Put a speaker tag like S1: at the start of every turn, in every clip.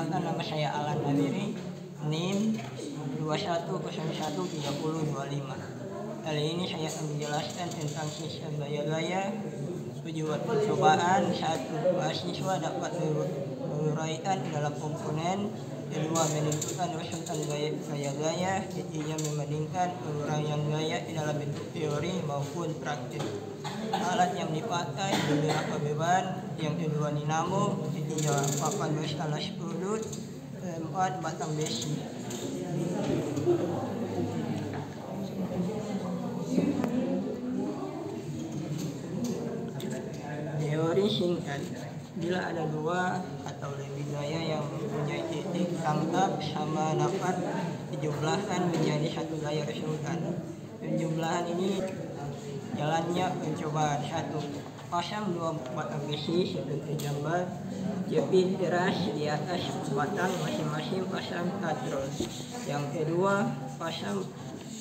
S1: Perkenalkan, nama saya Alan Nawiri, NIM 21013025. Kali ini saya akan menjelaskan tentang sistem gaya-gaya. Tujuan percobaan: 1. Mahasiswa dapat menguraikan dalam komponen. 2. Menentukan resultan gaya-gaya. 3. Membandingkan penguraian gaya dalam bentuk teori maupun praktik. Alat yang dipakai: beberapa beban. Yang kedua, dinamo. 3. Papan berskala sudut. 4. Batang besi. Teori singkat: bila ada dua atau lebih gaya yang mempunyai titik tangkap sama dapat dijumlahkan menjadi satu gaya resultan. Penjumlahan ini jalannya percobaan. 1. Pasang 2 batang besi seperti gambar. Jepit keras di atas batang masing-masing pasang katrol. Yang kedua, pasang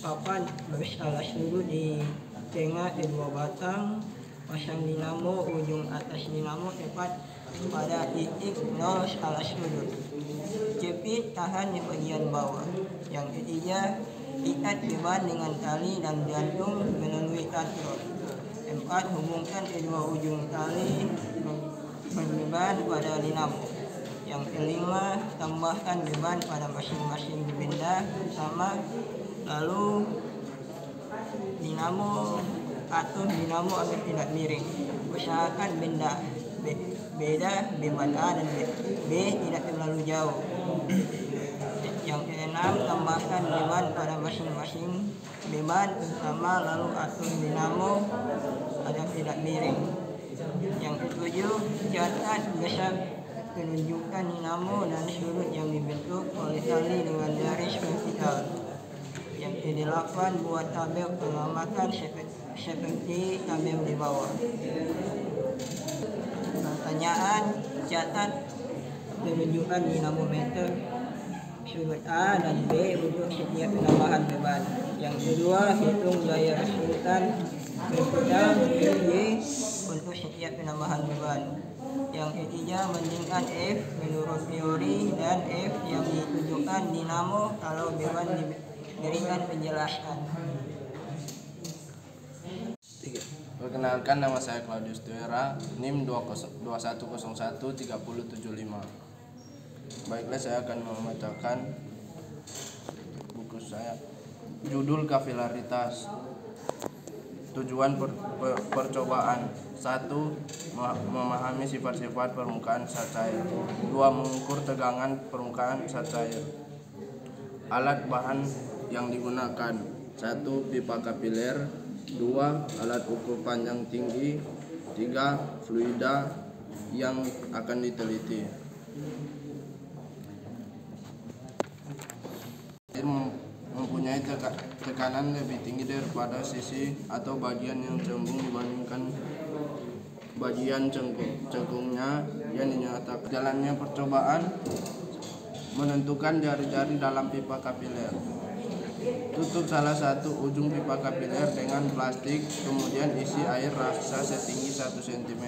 S1: papan berskala sudut di tengah kedua batang. Pasang dinamo ujung atas dinamo tepat pada titik 0 skala sudut. Jepit tahan di bagian bawah. Yang ketiga, ikat beban dengan tali dan gantung melalui katrol. 4. Hubungkan kedua ujung tali beban pada dinamo. Yang kelima, tambahkan beban pada masing-masing benda sama, lalu dinamo agar tidak miring. Usahakan benda beda beban A dan B tidak terlalu jauh. Yang keenam, tambahkan beban pada masing-masing beban sama, lalu atur dinamo agar tidak miring. Yang ketujuh, catat besar penunjukan dinamo dan sudut yang dibentuk oleh tali dengan garis vertikal. Yang kedelapan, buat tabel pengamatan seperti tabel di bawah. Pertanyaan: catat penunjukan dinamometer sudut A dan B untuk setiap penambahan beban. Yang kedua, hitung gaya resultan vertikal Y untuk setiap penambahan beban. Yang ketiga, bandingkan F menurut teori dan F yang ditunjukkan dinamo kalau beban diberikan penjelasan.
S2: Perkenalkan, nama saya Claudius Tuera, NIM 21013075. Baiklah, saya akan membacakan buku saya. Judul: kapilaritas. Tujuan percobaan: 1. Memahami sifat-sifat permukaan zat cair. 2. Mengukur tegangan permukaan zat cair. Alat bahan yang digunakan: 1. Pipa kapiler. 2. Alat ukur panjang tinggi. 3. Fluida yang akan diteliti. Mempunyai tekanan lebih tinggi daripada sisi atau bagian yang cembung dibandingkan bagian cengkungnya yang dinyatakan. Jalannya percobaan: menentukan jari-jari dalam pipa kapiler. Tutup salah satu ujung pipa kapiler dengan plastik, kemudian isi air raksa setinggi 1 cm.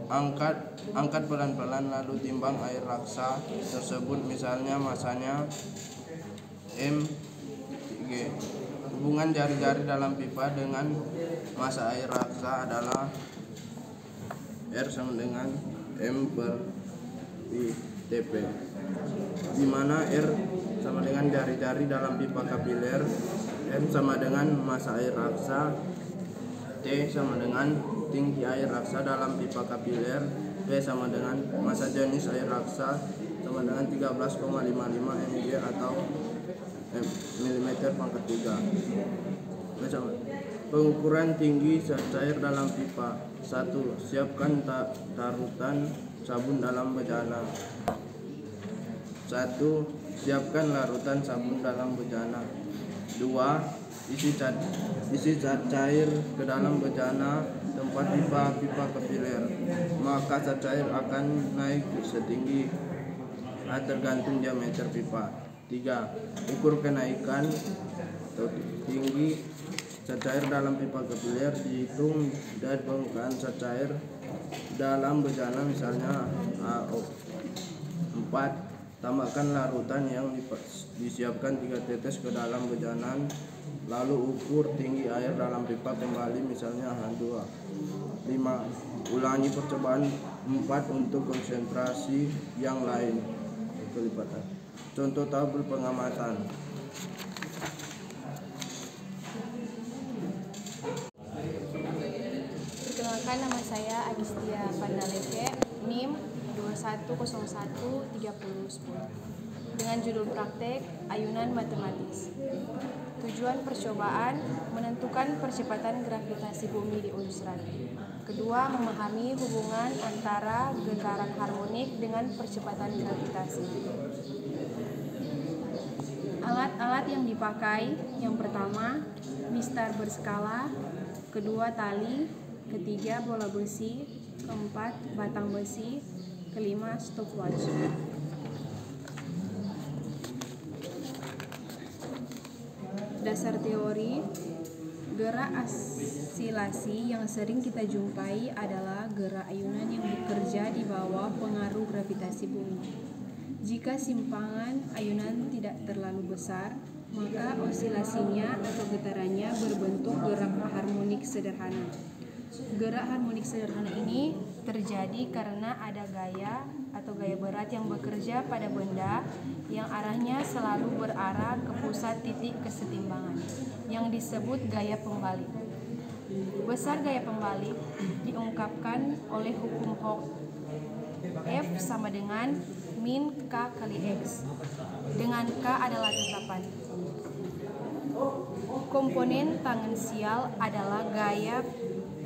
S2: Angkat pelan-pelan lalu timbang air raksa tersebut, misalnya masanya mg. Hubungan jari-jari dalam pipa dengan massa air raksa adalah R sama dengan M/Tp, di mana R sama dengan jari-jari dalam pipa kapiler, M sama dengan massa air raksa, T sama dengan tinggi air raksa dalam pipa kapiler, P sama dengan massa jenis air raksa sama dengan 13,55 mg atau mm²3. Pengukuran tinggi zat cair dalam pipa. 1. Siapkan tarutan sabun dalam bejana. 1. Siapkan larutan sabun dalam bejana. 2. Isi zat cair ke dalam bejana tempat pipa kapiler, maka zat cair akan naik setinggi tergantung diameter pipa. 3. Ukur kenaikan atau tinggi zat cair dalam pipa kapiler, dihitung dari permukaan zat cair dalam bejana misalnya A4, tambahkan larutan yang disiapkan 3 tetes ke dalam bejana, lalu ukur tinggi air dalam pipa kembali misalnya H2. 5. Ulangi percobaan 4 untuk konsentrasi yang lain. Kelipatan. Contoh tabel pengamatan.
S3: Perkenalkan, nama saya Agistia Pandaleke, NIM 21013010, dengan judul praktek ayunan matematis. Tujuan percobaan menentukan percepatan gravitasi bumi di Ulusran. Kedua, memahami hubungan antara getaran harmonik dengan percepatan gravitasi. Alat-alat yang dipakai, yang pertama mistar berskala, kedua tali, ketiga bola besi, keempat batang besi, kelima stopwatch. Dasar teori, gerak asilasi yang sering kita jumpai adalah gerak ayunan yang bekerja di bawah pengaruh gravitasi bumi. Jika simpangan ayunan tidak terlalu besar, maka osilasinya atau getarannya berbentuk gerak harmonik sederhana. Gerak harmonik sederhana ini terjadi karena ada gaya atau gaya berat yang bekerja pada benda yang arahnya selalu berarah ke pusat titik kesetimbangan, yang disebut gaya pembalik. Besar gaya pembalik diungkapkan oleh hukum Hooke. F sama dengan min K kali X, dengan K adalah tetapan. Komponen tangensial adalah gaya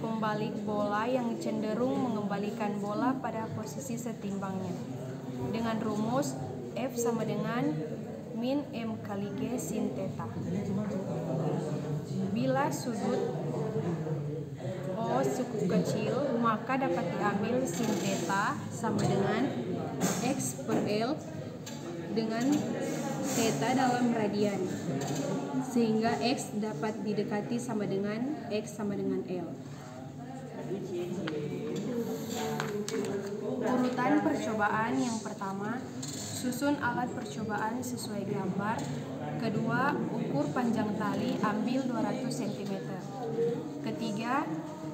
S3: pembalik bola yang cenderung mengembalikan bola pada posisi setimbangnya. Dengan rumus F sama dengan min M kali G sin theta. Bila sudut O cukup kecil, maka dapat diambil sin theta sama dengan X per L dengan theta dalam radian, sehingga X dapat didekati sama dengan X sama dengan L. Urutan percobaan yang pertama, susun alat percobaan sesuai gambar. Kedua, ukur panjang tali, ambil 200 cm. Ketiga,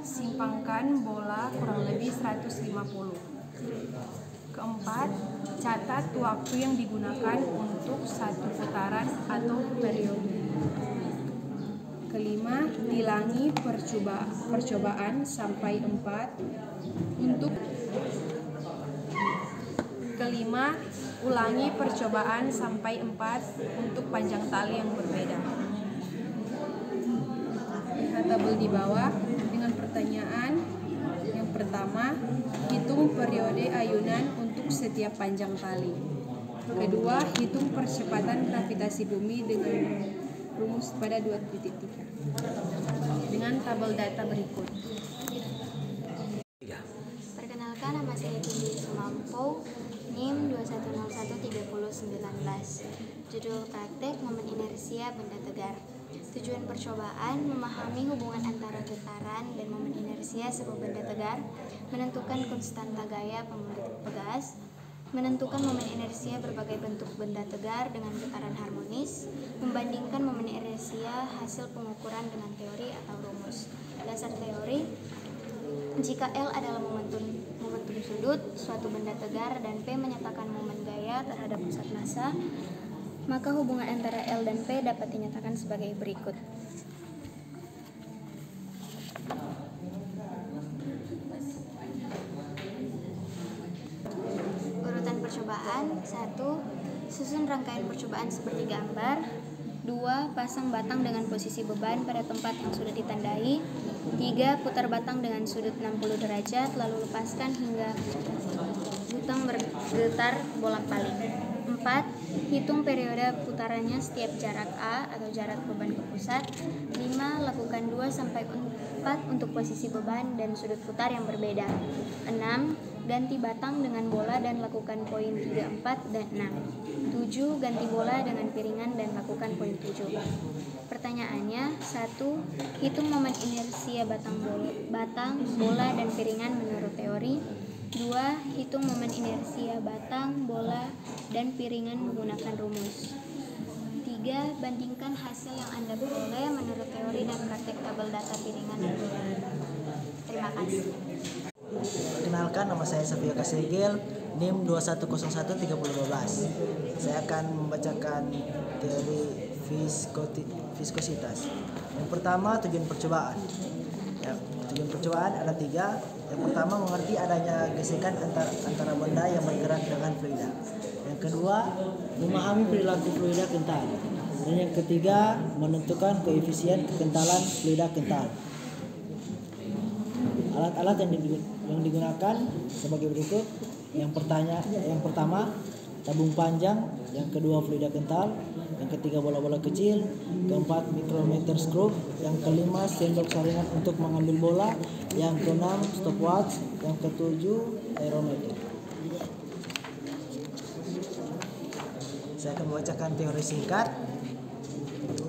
S3: simpangkan bola kurang lebih 150. Keempat, catat waktu yang digunakan untuk satu putaran atau periode. Kelima, tilangi percobaan sampai 4 untuk kelima, ulangi percobaan sampai 4 untuk panjang tali yang berbeda. Lihat tabel di bawah dengan pertanyaan. Yang pertama, hitung periode ayunan untuk setiap panjang tali. Kedua, hitung percepatan gravitasi bumi dengan rumus pada 2.3 dengan tabel data berikut.
S4: Perkenalkan, nama saya Cindy Sumampo, NIM 21013019. Judul praktek momen inersia benda tegar. Tujuan percobaan memahami hubungan antara getaran dan momen inersia sebuah benda tegar, menentukan konstanta gaya pembalik pegas, menentukan momen inersia berbagai bentuk benda tegar dengan getaran harmonis, membandingkan momen inersia hasil pengukuran dengan teori atau rumus. Dasar teori, jika L adalah momentum sudut suatu benda tegar dan P menyatakan momen gaya terhadap pusat massa, maka hubungan antara L dan P dapat dinyatakan sebagai berikut. Urutan percobaan: 1. Susun rangkaian percobaan seperti gambar. 2. Pasang batang dengan posisi beban pada tempat yang sudah ditandai. 3. Putar batang dengan sudut 60 derajat, lalu lepaskan hingga butang bergetar bolak-balik. 4. Hitung periode putarannya setiap jarak A atau jarak beban ke pusat. 5. Lakukan 2-4 untuk posisi beban dan sudut putar yang berbeda. 6. Ganti batang dengan bola dan lakukan poin 3, 4, dan 6. 7. Ganti bola dengan piringan dan lakukan poin 7. Pertanyaannya, 1. Hitung momen inersia batang, bola, dan piringan menurut teori. 2. Hitung momen inersia batang, bola, dan piringan menggunakan rumus. 3. Bandingkan hasil yang Anda peroleh menurut teori dan praktek tabel data piringan dan bola. Terima kasih.
S5: Perkenalkan, nama saya Safia Kasegel, NIM 21013012. Saya akan membacakan teori viskositas. Yang pertama, tujuan percobaan. Tujuan percobaan ada 3. Yang pertama, mengerti adanya gesekan antara benda yang bergerak dengan fluida. Yang kedua, memahami perilaku fluida kental. Dan yang ketiga, menentukan koefisien kekentalan fluida kental. Alat-alat yang digunakan sebagai berikut. Yang pertama, tabung panjang. Yang kedua, fluida kental. Yang ketiga, bola-bola kecil. Keempat, mikrometer skrup. Yang kelima, sendok saringan untuk mengambil bola. Yang keenam, stopwatch. Yang ketujuh, aerometer. Saya akan membacakan teori singkat.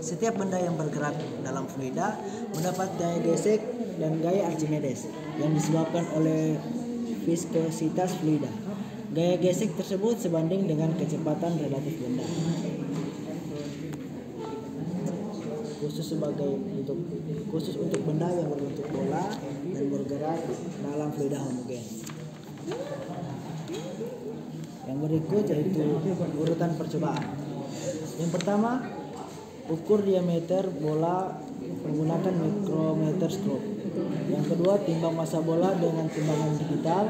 S5: Setiap benda yang bergerak dalam fluida mendapat gaya gesek dan gaya Archimedes yang disebabkan oleh viskositas fluida. Gaya gesek tersebut sebanding dengan kecepatan relatif benda. Khusus untuk benda yang berbentuk bola dan bergerak dalam fluida homogen. Yang berikut yaitu urutan percobaan. Yang pertama, ukur diameter bola menggunakan mikrometer skrup. Yang kedua, timbang massa bola dengan timbangan digital.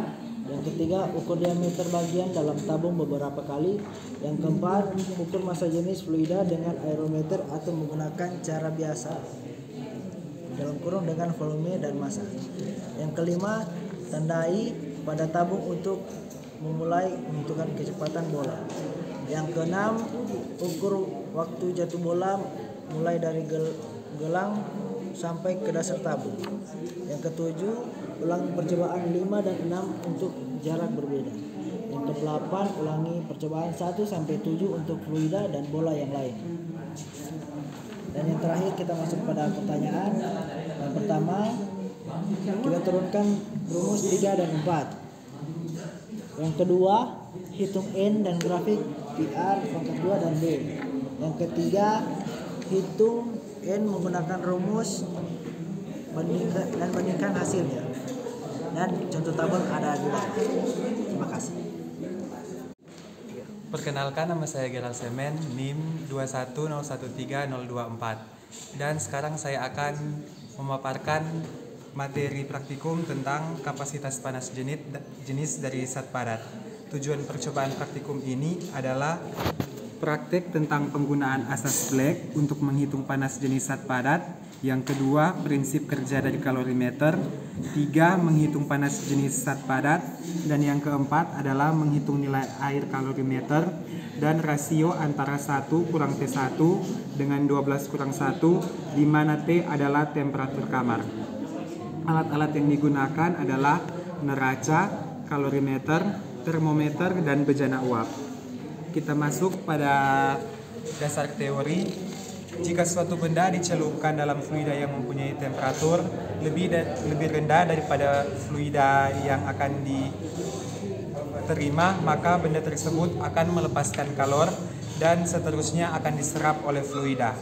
S5: Yang ketiga, ukur diameter bagian dalam tabung beberapa kali. Yang keempat, ukur massa jenis fluida dengan aerometer atau menggunakan cara biasa dalam kurung dengan volume dan massa. Yang kelima, tandai pada tabung untuk memulai menentukan kecepatan bola. Yang keenam, ukur waktu jatuh bola mulai dari gelang sampai ke dasar tabung. Yang ketujuh, ulangi percobaan 5 dan 6 untuk jarak berbeda. Yang ke-8, ulangi percobaan 1 sampai 7 untuk fluida dan bola yang lain. Dan yang terakhir, kita masuk pada pertanyaan. Yang pertama, kita turunkan rumus 3 dan 4. Yang kedua, hitung N dan grafik PR pangkat 2 dan B. Yang ketiga, hitung N menggunakan rumus dan bandingkan hasilnya. Dan contoh tabel ada di bawah. Terima kasih.
S6: Perkenalkan, nama saya Gerald Semen, NIM 21013024. Dan sekarang saya akan memaparkan materi praktikum tentang kapasitas panas jenis dari zat padat. Tujuan percobaan praktikum ini adalah praktek tentang penggunaan asas Black untuk menghitung panas jenis zat padat. Yang kedua, prinsip kerja dari kalorimeter. 3, menghitung panas jenis zat padat. Dan yang keempat adalah menghitung nilai air kalorimeter dan rasio antara 1 kurang T1 dengan 12 kurang 1, di mana T adalah temperatur kamar. Alat-alat yang digunakan adalah neraca, kalorimeter, termometer, dan bejana uap. Kita masuk pada dasar teori. Jika suatu benda dicelupkan dalam fluida yang mempunyai temperatur lebih rendah daripada fluida yang akan diterima, maka benda tersebut akan melepaskan kalor dan seterusnya akan diserap oleh fluida.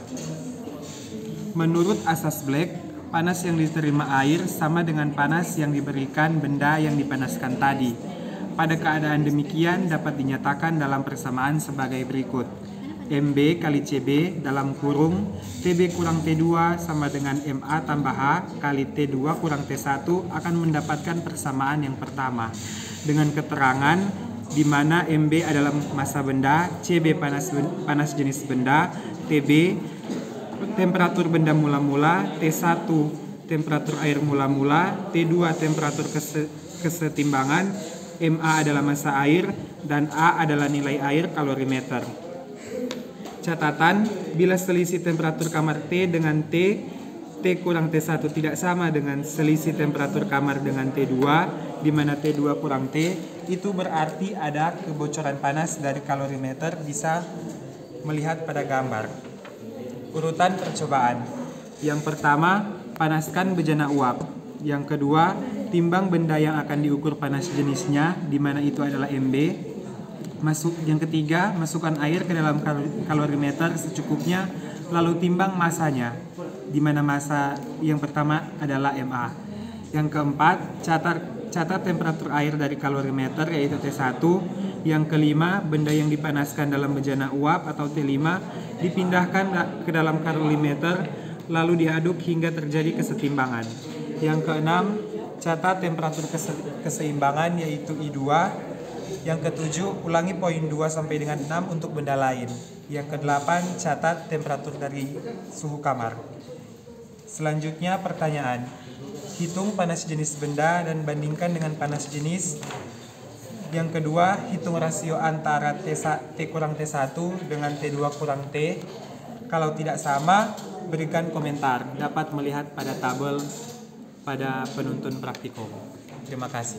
S6: Menurut asas Black, panas yang diterima air sama dengan panas yang diberikan benda yang dipanaskan tadi. Pada keadaan demikian dapat dinyatakan dalam persamaan sebagai berikut. MB kali CB dalam kurung TB kurang T2 sama dengan MA tambah H kali T2 kurang T1 akan mendapatkan persamaan yang pertama dengan keterangan di mana MB adalah massa benda, CB panas jenis benda, TB temperatur benda mula-mula, T1 temperatur air mula-mula, T2 temperatur kesetimbangan, MA adalah massa air, dan A adalah nilai air kalorimeter. Catatan, bila selisih temperatur kamar T dengan T T kurang T1 tidak sama dengan selisih temperatur kamar dengan T2, di mana T2 kurang T, itu berarti ada kebocoran panas dari kalorimeter, bisa melihat pada gambar. Urutan percobaan. Yang pertama, panaskan bejana uap. Yang kedua, timbang benda yang akan diukur panas jenisnya, di mana itu adalah MB. Yang ketiga, masukkan air ke dalam kalorimeter secukupnya, lalu timbang masanya, di mana massa yang pertama adalah MA. Yang keempat, catat temperatur air dari kalorimeter yaitu T1. Yang kelima, benda yang dipanaskan dalam bejana uap atau T5 dipindahkan ke dalam kalorimeter lalu diaduk hingga terjadi kesetimbangan. Yang keenam, catat temperatur keseimbangan yaitu I2. Yang ketujuh, ulangi poin 2 sampai dengan 6 untuk benda lain. Yang kedelapan, catat temperatur dari suhu kamar. Selanjutnya pertanyaan. Hitung panas jenis benda dan bandingkan dengan panas jenis. Yang kedua, hitung rasio antara T kurang T1 dengan T2 kurang T. Kalau tidak sama, berikan komentar. Dapat melihat pada tabel pada penuntun praktikum. Terima kasih.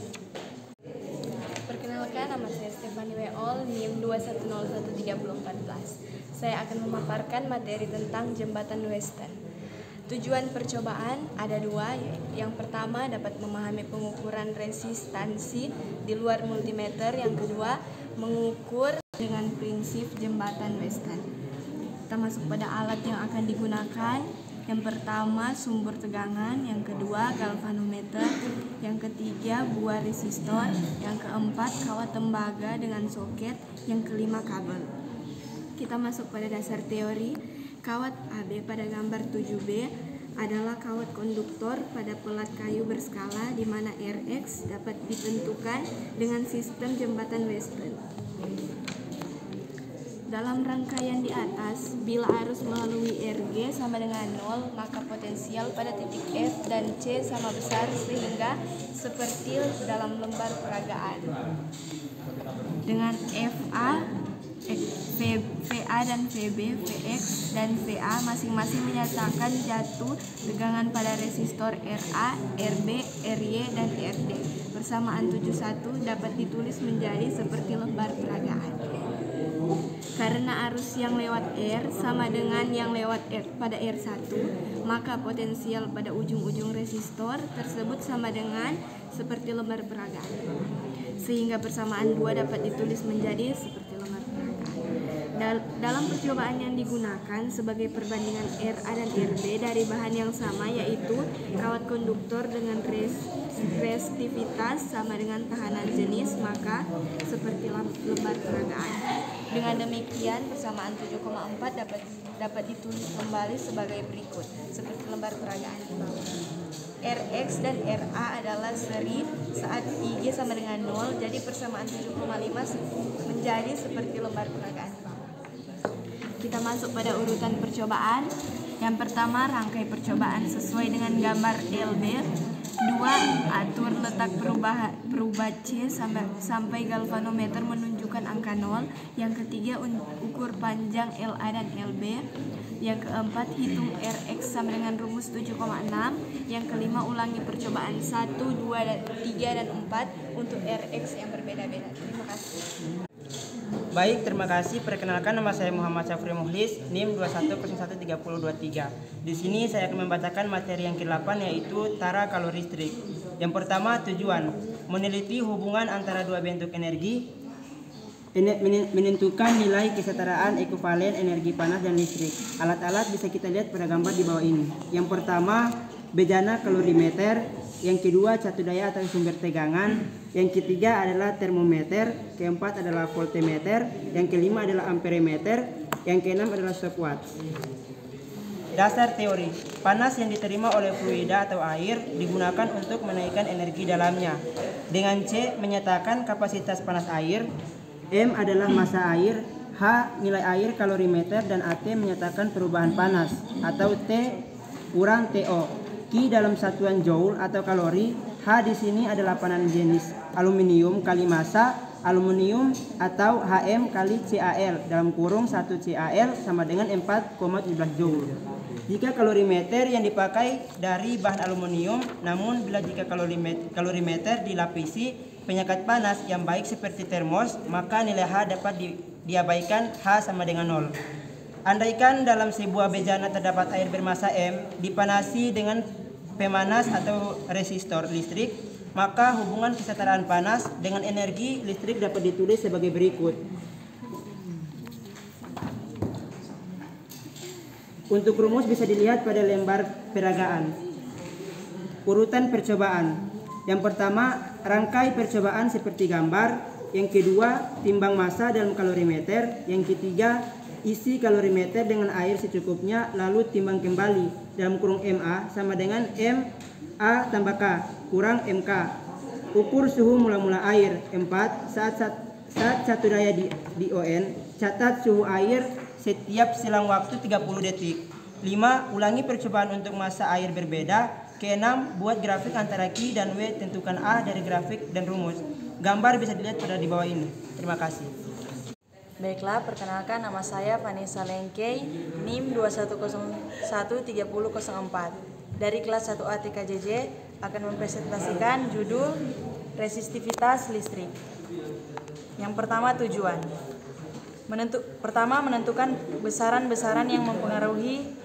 S7: Perkenalkan, nama saya Stefani Weol, NIM 21013014. Saya akan memaparkan materi tentang jembatan Western. Tujuan percobaan ada dua. Yang pertama, dapat memahami pengukuran resistansi di luar multimeter. Yang kedua, mengukur dengan prinsip jembatan Western. Kita masuk pada alat yang akan digunakan. Yang pertama, sumber tegangan. Yang kedua, galvanometer. Yang ketiga, buah resistor. Yang keempat, kawat tembaga dengan soket. Yang kelima, kabel. Kita masuk pada dasar teori. Kawat AB pada gambar 7B adalah kawat konduktor pada pelat kayu berskala, di mana Rx dapat ditentukan dengan sistem jembatan Western. Dalam rangkaian di atas, bila arus melalui Rg sama dengan 0, maka potensial pada titik F dan C sama besar, sehingga seperti dalam lembar peragaan. Dengan FA, VA dan VB, Vx dan VA masing-masing menyatakan jatuh tegangan pada resistor RA, RB, RY, dan RD. Persamaan 71 dapat ditulis menjadi seperti lembar peragaan. Karena arus yang lewat R sama dengan yang lewat R pada R1, maka potensial pada ujung-ujung resistor tersebut sama dengan seperti lembar peragaan. Sehingga persamaan 2 dapat ditulis menjadi seperti lembar peragaan. Dalam percobaan yang digunakan sebagai perbandingan RA dan RB dari bahan yang sama, yaitu kawat konduktor dengan resistivitas sama dengan tahanan jenis, maka seperti lembar peragaan. Dengan demikian, persamaan 7,4 dapat ditulis kembali sebagai berikut, seperti lembar peragaan di bawah. Rx dan Ra adalah seri saat IG sama dengan 0, jadi persamaan 7,5 menjadi seperti lembar peragaan. Kita masuk pada urutan percobaan. Yang pertama, rangkai percobaan sesuai dengan gambar LB. 2. Atur letak perubah C sampai galvanometer menunjukkan angka 0. Yang ketiga, ukur panjang LA dan LB. Yang keempat, hitung Rx sama dengan rumus 7,6. Yang kelima, ulangi percobaan 1, 2, 3, dan 4 untuk Rx yang berbeda-beda. Terima kasih.
S1: Baik, terima kasih. Perkenalkan, nama saya Muhammad Syafri Muhlis, NIM 21013023. Di sini saya akan membacakan materi yang ke-8, yaitu tara kalori listrik. Yang pertama, tujuan meneliti hubungan antara dua bentuk energi, menentukan nilai kesetaraan ekuivalen energi panas dan listrik. Alat-alat bisa kita lihat pada gambar di bawah ini. Yang pertama, bejana kalorimeter. Yang kedua, catu daya atau sumber tegangan. Yang ketiga adalah termometer. Keempat adalah voltmeter. Yang kelima adalah amperemeter. Yang keenam adalah stopwatch. Dasar teori. Panas yang diterima oleh fluida atau air digunakan untuk menaikkan energi dalamnya. Dengan C menyatakan kapasitas panas air, M adalah massa air, H nilai air kalorimeter, dan AT menyatakan perubahan panas, atau T kurang TO. Q dalam satuan joule atau kalori. H di sini adalah panas jenis aluminium kali massa aluminium atau HM kali CAL dalam kurung 1 CAL sama dengan 4,17 joule. jika kalorimeter yang dipakai dari bahan aluminium, namun bila jika kalorimeter dilapisi penyekat panas yang baik seperti termos, maka nilai H dapat diabaikan, H sama dengan 0. Andaikan dalam sebuah bejana terdapat air bermassa M dipanasi dengan pemanas atau resistor listrik, maka hubungan kesetaraan panas dengan energi listrik dapat ditulis sebagai berikut. Untuk rumus bisa dilihat pada lembar peragaan. Urutan percobaan. Yang pertama, rangkai percobaan seperti gambar. Yang kedua, timbang massa dalam kalorimeter. Yang ketiga, isi kalorimeter dengan air secukupnya, lalu timbang kembali dalam kurung MA sama dengan MA tambah K kurang MK. Ukur suhu mula-mula air. 4. Saat satu daya di ON, catat suhu air setiap selang waktu 30 detik. 5. Ulangi percobaan untuk massa air berbeda. Ke-6. Buat grafik antara Q dan W, tentukan A dari grafik dan rumus. Gambar bisa dilihat pada di bawah ini. Terima kasih.
S8: Baiklah, perkenalkan, nama saya Vanessa Lengkei, NIM 21013004. Dari kelas 1A TKJJ akan mempresentasikan judul Resistivitas listrik. Yang pertama, tujuan. Menentukan besaran-besaran yang mempengaruhi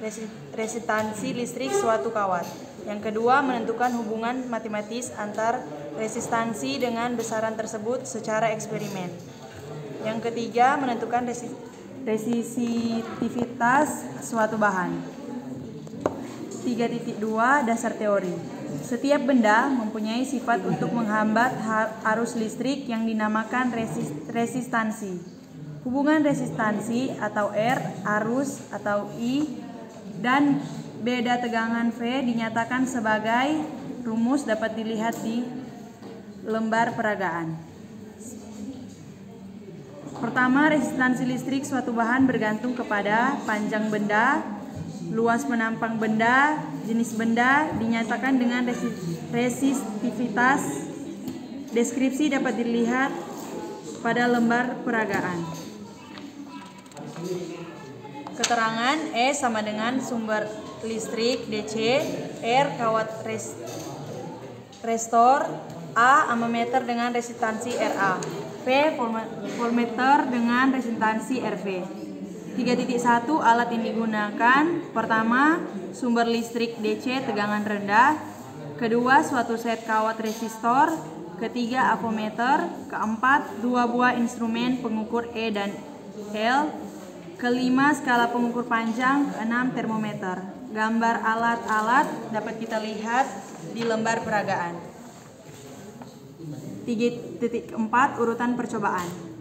S8: resistansi listrik suatu kawat. Yang kedua, menentukan hubungan matematis antar resistansi dengan besaran tersebut secara eksperimen. Yang ketiga, menentukan resistivitas suatu bahan. 3.2 Dasar teori. Setiap benda mempunyai sifat untuk menghambat arus listrik yang dinamakan resistansi. Hubungan resistansi atau R, arus atau I, dan beda tegangan V dinyatakan sebagai rumus dapat dilihat di lembar peragaan. Pertama, resistansi listrik suatu bahan bergantung kepada panjang benda, luas menampang benda, jenis benda, dinyatakan dengan resistivitas. Deskripsi dapat dilihat pada lembar peragaan. Keterangan E sama dengan sumber listrik DC, R kawat restor, A ammeter dengan resistansi RA, V voltmeter dengan resistansi RV. 3.1 alat yang digunakan. Pertama, sumber listrik DC tegangan rendah. Kedua, suatu set kawat resistor. Ketiga, avometer. Keempat, 2 buah instrumen pengukur E dan L. Kelima, skala pengukur panjang. 6, termometer. Gambar alat-alat dapat kita lihat di lembar peragaan. 3.4 urutan percobaan.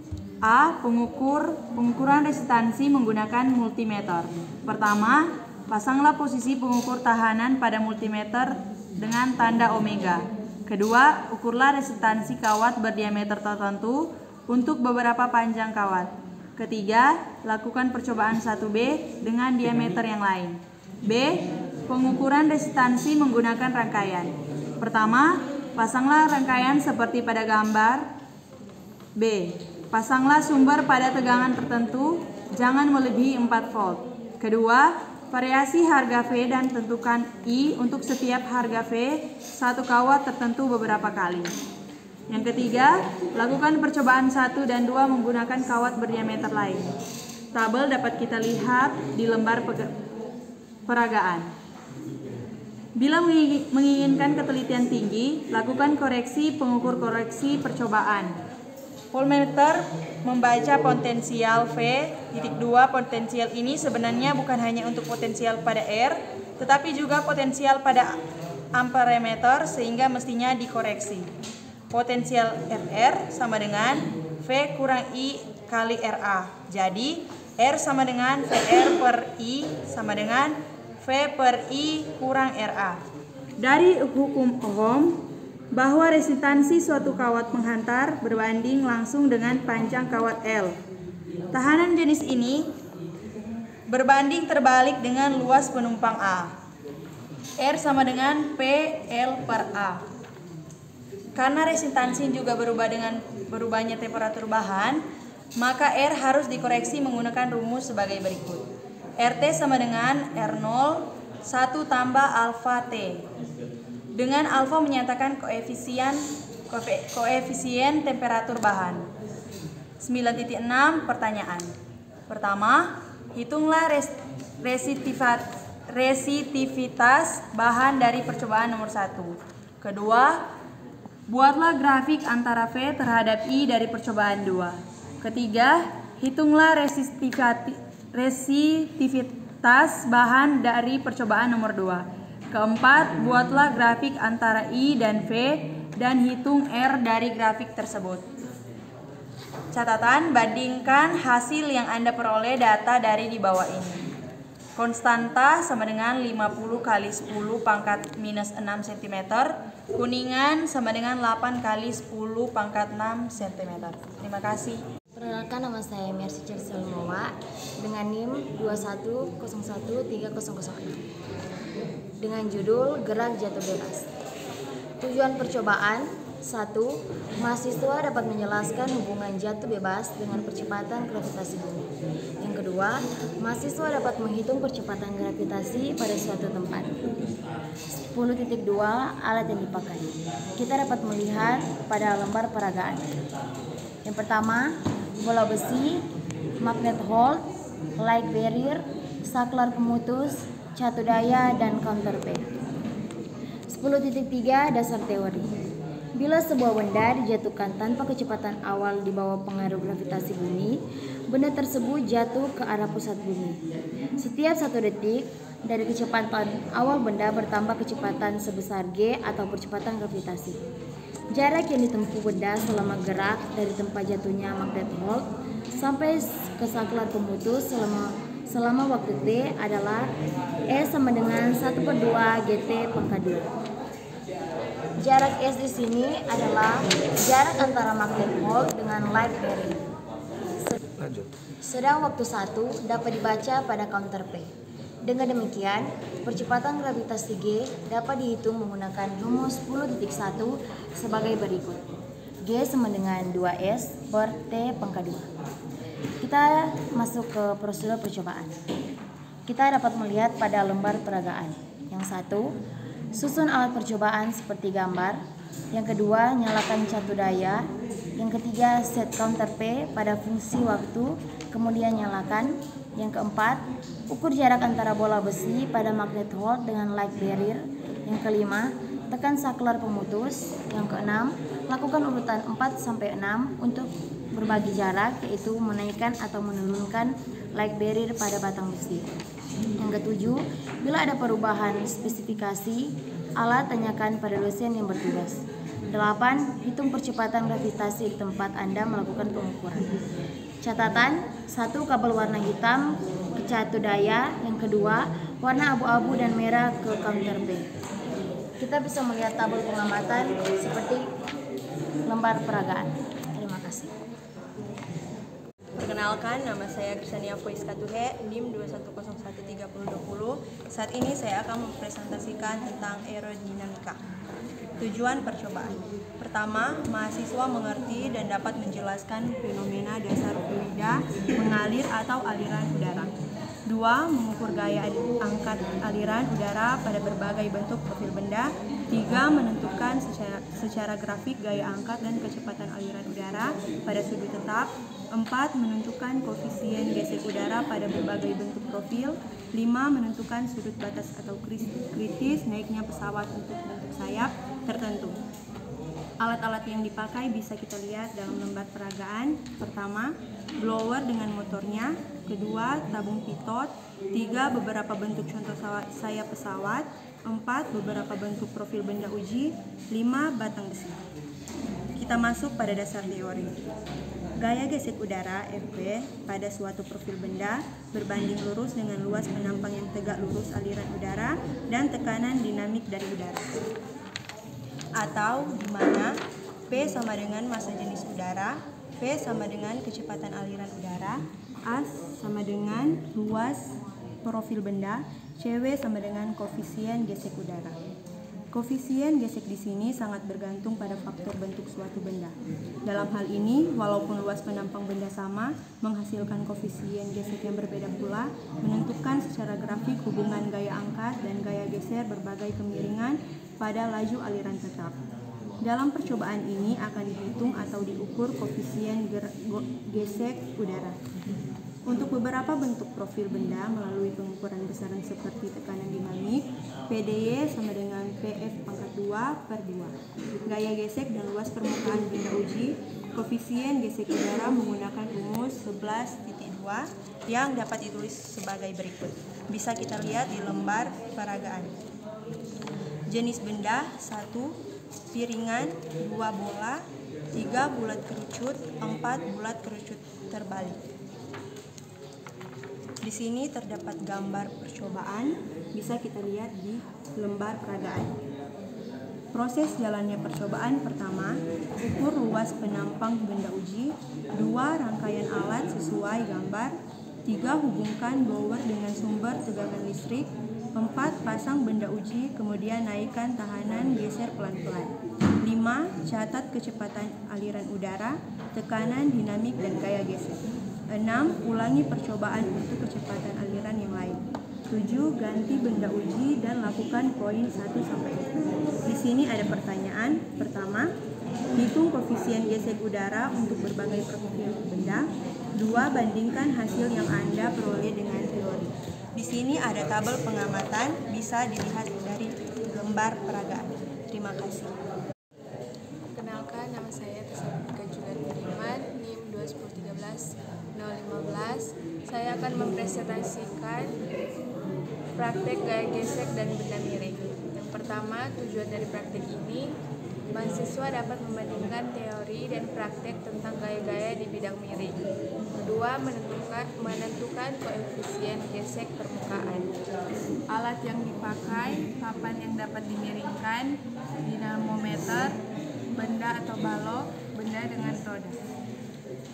S8: A. Pengukuran resistansi menggunakan multimeter. Pertama, pasanglah posisi pengukur tahanan pada multimeter dengan tanda omega. Kedua, ukurlah resistansi kawat berdiameter tertentu untuk beberapa panjang kawat. Ketiga, lakukan percobaan 1B dengan diameter yang lain. B. Pengukuran resistansi menggunakan rangkaian. Pertama, pasanglah rangkaian seperti pada gambar. B. Pasanglah sumber pada tegangan tertentu, jangan melebihi 4 volt. Kedua, variasi harga V dan tentukan I untuk setiap harga V satu kawat tertentu beberapa kali. Yang ketiga, lakukan percobaan 1 dan 2 menggunakan kawat berdiameter lain. Tabel dapat kita lihat di lembar peragaan. Bila menginginkan ketelitian tinggi, lakukan koreksi pengukur koreksi percobaan. Voltmeter membaca potensial V. 2 potensial ini sebenarnya bukan hanya untuk potensial pada R, tetapi juga potensial pada amperemeter, sehingga mestinya dikoreksi. Potensial FR sama dengan V kurang I kali RA. Jadi R sama dengan VR per I sama dengan V per I kurang RA. Dari hukum Ohm, bahwa resistansi suatu kawat penghantar berbanding langsung dengan panjang kawat L. Tahanan jenis ini berbanding terbalik dengan luas penumpang A. R sama dengan PL per A. Karena resistansi juga berubah dengan berubahnya temperatur bahan, maka R harus dikoreksi menggunakan rumus sebagai berikut. RT sama dengan R0 1 tambah alfa T. Dengan alfa menyatakan koefisien temperatur bahan. 9.6 pertanyaan. Pertama, hitunglah resitivitas bahan dari percobaan nomor 1. Kedua, buatlah grafik antara V terhadap I dari percobaan 2. Ketiga, hitunglah resitivitas bahan dari percobaan nomor 2. Keempat, buatlah grafik antara I dan V dan hitung R dari grafik tersebut. Catatan, bandingkan hasil yang Anda peroleh data dari di bawah ini. Konstanta sama dengan 50 kali 10 pangkat minus 6 cm. Kuningan sama dengan 8 kali 10 pangkat 6 cm. Terima kasih.
S9: Perkenalkan, nama saya Mercy Cersei Lumowa dengan NIM 2101306 dengan judul Gerak Jatuh Bebas. Tujuan percobaan: 1. Mahasiswa dapat menjelaskan hubungan jatuh bebas dengan percepatan gravitasi bumi. Yang kedua, mahasiswa dapat menghitung percepatan gravitasi pada suatu tempat. 10.2 alat yang dipakai. Kita dapat melihat pada lembar peragaan. Yang pertama, bola besi, magnet hold, light barrier, saklar pemutus, catu daya, dan counterpay. 10.3 dasar teori. Bila sebuah benda dijatuhkan tanpa kecepatan awal di bawah pengaruh gravitasi bumi, benda tersebut jatuh ke arah pusat bumi. Setiap 1 detik dari kecepatan awal benda bertambah kecepatan sebesar G atau percepatan gravitasi. Jarak yang ditempuh benda selama gerak dari tempat jatuhnya magnet hold sampai ke saklar pemutus selama waktu T adalah E sama dengan 1/2 GT pangkat 2. Jarak S di sini adalah jarak antara magnet hold dengan light barrier. Sedang waktu 1 dapat dibaca pada counter P. Dengan demikian, percepatan gravitasi G dapat dihitung menggunakan rumus 10.1 sebagai berikut. G sama dengan 2S per T pangkat 2. Kita masuk ke prosedur percobaan. Kita dapat melihat pada lembar peragaan. Yang 1, susun alat percobaan seperti gambar. Yang kedua, nyalakan catu daya. Yang ketiga, set counter P pada fungsi waktu, kemudian nyalakan. Yang keempat, ukur jarak antara bola besi pada magnet hold dengan light barrier. Yang kelima, tekan saklar pemutus. Yang keenam, lakukan urutan 4-6 untuk berbagi jarak, yaitu menaikkan atau menurunkan light barrier pada batang besi. Yang ketujuh, bila ada perubahan spesifikasi alat, tanyakan pada dosen yang bertugas. 8. Hitung percepatan gravitasi di tempat Anda melakukan pengukuran. Catatan: 1. Kabel warna hitam ke catu daya. Yang kedua, warna abu-abu dan merah ke counter P. Kita bisa melihat tabel pengamatan seperti lembar peragaan. Terima kasih.
S10: Perkenalkan, nama saya Krisania Foiskatuhe, NIM 2101320. Saat ini saya akan mempresentasikan tentang aerodinamika. Tujuan percobaan: pertama, mahasiswa mengerti dan dapat menjelaskan fenomena dasar fluida mengalir atau aliran udara. 2. Mengukur gaya angkat aliran udara pada berbagai bentuk profil benda. 3. Menentukan secara grafik gaya angkat dan kecepatan aliran udara pada sudut tetap. 4. Menentukan koefisien gesek udara pada berbagai bentuk profil. 5. Menentukan sudut batas atau kritis naiknya pesawat untuk bentuk sayap tertentu. Alat-alat yang dipakai bisa kita lihat dalam lembar peragaan. Pertama, blower dengan motornya. Kedua, tabung pitot. 3. Beberapa bentuk contoh sayap pesawat. 4. Beberapa bentuk profil benda uji. 5. Batang besi. Kita masuk pada dasar teori. Gaya gesek udara Fp pada suatu profil benda berbanding lurus dengan luas penampang yang tegak lurus aliran udara dan tekanan dinamik dari udara. Atau di mana P sama dengan massa jenis udara, V sama dengan kecepatan aliran udara, A sama dengan luas profil benda, Cw sama dengan koefisien gesek udara. Koefisien gesek di sini sangat bergantung pada faktor bentuk suatu benda. Dalam hal ini, walaupun luas penampang benda sama, menghasilkan koefisien gesek yang berbeda pula, menentukan secara grafik hubungan gaya angkat dan gaya geser berbagai kemiringan pada laju aliran tetap. Dalam percobaan ini akan dihitung atau diukur koefisien gesek udara. Untuk beberapa bentuk profil benda melalui pengukuran besaran seperti tekanan dinamik, PdY sama dengan PF pangkat 2/2. Gaya gesek dan luas permukaan benda uji, koefisien gesek udara menggunakan rumus 11.2 yang dapat ditulis sebagai berikut. Bisa kita lihat di lembar peragaan. Jenis benda 1. Piringan, 2 bola, 3 bulat kerucut, 4 bulat kerucut terbalik. Di sini terdapat gambar percobaan, bisa kita lihat di lembar peragaan. Proses jalannya percobaan pertama, ukur luas penampang benda uji, 2 rangkaian alat sesuai gambar, 3 hubungkan blower dengan sumber tegangan listrik, 4 pasang benda uji, kemudian naikkan tahanan geser pelan-pelan. 5 catat kecepatan aliran udara, tekanan dinamik dan gaya geser. 6. Ulangi percobaan untuk kecepatan aliran yang lain. 7. Ganti benda uji dan lakukan poin 1-5. Di sini ada pertanyaan. Pertama, hitung koefisien gesek udara untuk berbagai profil benda. 2. Bandingkan hasil yang Anda peroleh dengan teori. Di sini ada tabel pengamatan, bisa dilihat dari gambar peragaan. Terima kasih.
S7: Perkenalkan, nama saya Tesapika Julian Budiman, NIM 2013015. Saya akan mempresentasikan praktek gaya gesek dan benda miring. Yang pertama, tujuan dari praktek ini, mahasiswa dapat membandingkan teori dan praktek tentang gaya-gaya di bidang miring. Kedua, menentukan koefisien gesek permukaan. Alat yang dipakai, papan yang dapat dimiringkan, dinamometer, benda atau balok, benda dengan roda.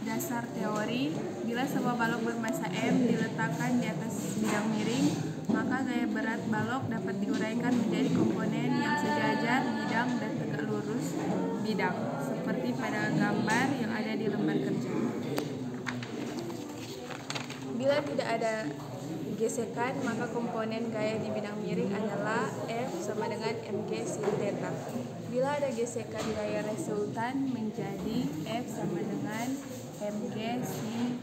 S7: Dasar teori, bila sebuah balok bermasa M diletakkan di atas bidang miring, maka gaya berat balok dapat diuraikan menjadi komponen yang sejajar, bidang, dan tegak lurus bidang, seperti pada gambar yang ada di lembar kerja. Bila tidak ada gesekan, maka komponen gaya di bidang miring adalah F sama dengan mg sin theta. Bila ada gesekan, gaya resultan menjadi F sama dengan mg sin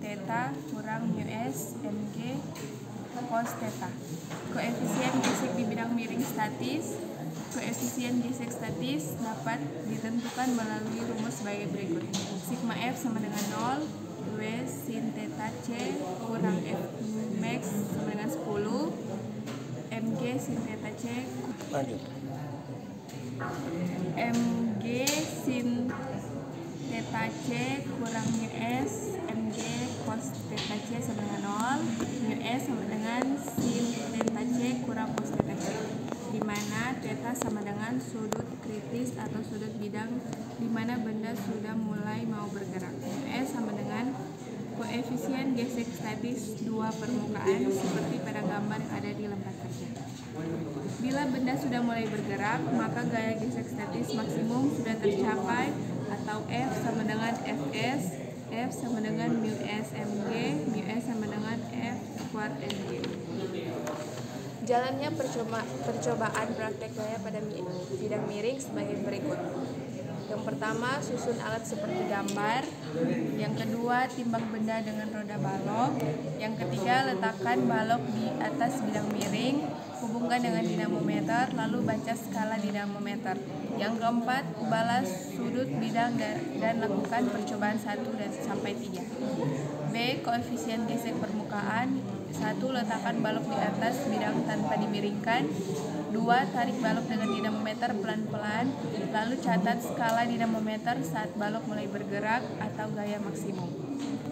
S7: theta kurang mus mg cos theta. Koefisien gesek di bidang miring statis. Koefisien gesek statis dapat ditentukan melalui rumus sebagai berikut. Sigma F sama dengan 0, W sin theta C kurang F max sama dengan 10, mg sin theta C mg sin theta C kurang mus mg cos theta C sama dengan 0, mus sama dengan sin theta C kurang cos theta C, di mana theta sama dengan sudut kritis atau sudut bidang di mana benda sudah mulai mau bergerak. Mus sama dengan koefisien gesek statis 2 permukaan seperti pada gambar yang ada di lembar kerja. Bila benda sudah mulai bergerak, maka gaya gesek statis maksimum sudah tercapai atau F sama dengan Fs, F sama dengan mus mg, mus sama dengan F kuart mg. Jalannya percobaan praktek gaya pada bidang miring sebagai berikut. Yang pertama, susun alat seperti gambar. Yang kedua, timbang benda dengan roda balok. Yang ketiga, letakkan balok di atas bidang miring, hubungkan dengan dinamometer, lalu baca skala dinamometer. Yang keempat, ubahlah sudut bidang dan lakukan percobaan 1 dan sampai 3. B. Koefisien gesek permukaan. 1. Letakkan balok di atas bidang tanpa dimiringkan. 2. Tarik balok dengan dinamometer pelan-pelan, lalu catat skala dinamometer saat balok mulai bergerak atau gaya maksimum.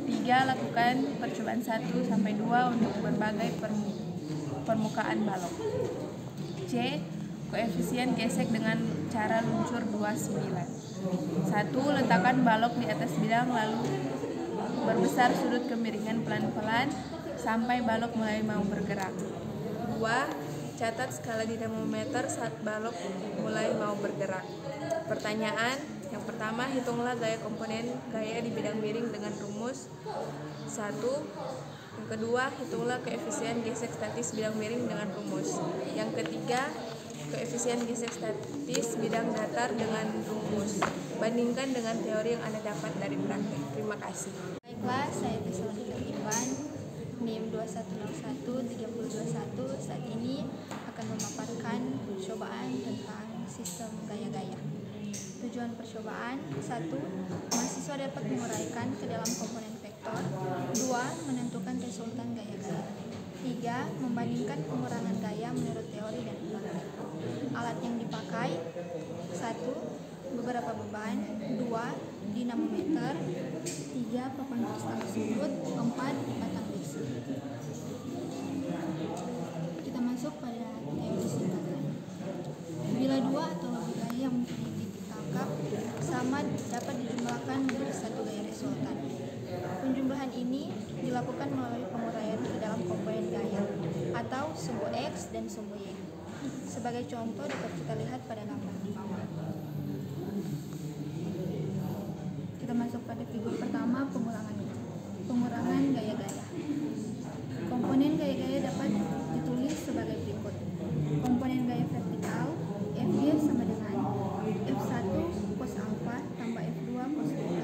S7: 3. Lakukan percobaan 1 sampai 2 untuk berbagai permukaan balok. C. Koefisien gesek dengan cara luncur 29. 1. Letakkan balok di atas bidang lalu berbesar sudut kemiringan pelan-pelan sampai balok mulai mau bergerak. 2. Catat skala dinamometer saat balok mulai mau bergerak. Pertanyaan yang pertama, hitunglah gaya komponen gaya di bidang miring dengan rumus 1. Yang kedua, hitunglah koefisien gesek statis bidang miring dengan rumus. Yang ketiga, koefisien gesek statis bidang datar dengan rumus. Bandingkan dengan teori yang Anda dapat dari praktek. Terima kasih.
S4: Baiklah, saya Veronica Irwan, NIM 21013021. Saat ini akan memaparkan percobaan tentang sistem gaya-gaya. Tujuan percobaan: 1. Mahasiswa dapat menguraikan ke dalam komponen vektor. 2. Menentukan resultan gaya-gaya. 3. Membandingkan pengurangan gaya menurut teori dan praktek. Alat yang dipakai: 1. Beberapa beban. 2. Dinamometer. 3. Papan kristal sudut. 4. Batang besi. Kita masuk pada teori singkatan. Bila dua atau lebih gaya yang mempunyai titik tangkap sama dapat dijumlahkan menjadi satu gaya resultan. Penjumlahan ini dilakukan melalui penguraian ke dalam komponen gaya atau sumbu X dan sumbu Y. Sebagai contoh dapat kita lihat pada gambar di bawah. Kita masuk pada figur pertama, pengurangan gaya-gaya. Komponen gaya-gaya dapat ditulis sebagai berikut. Komponen gaya vertikal Fg sama dengan F1 cos alpha tambah F2 cos beta.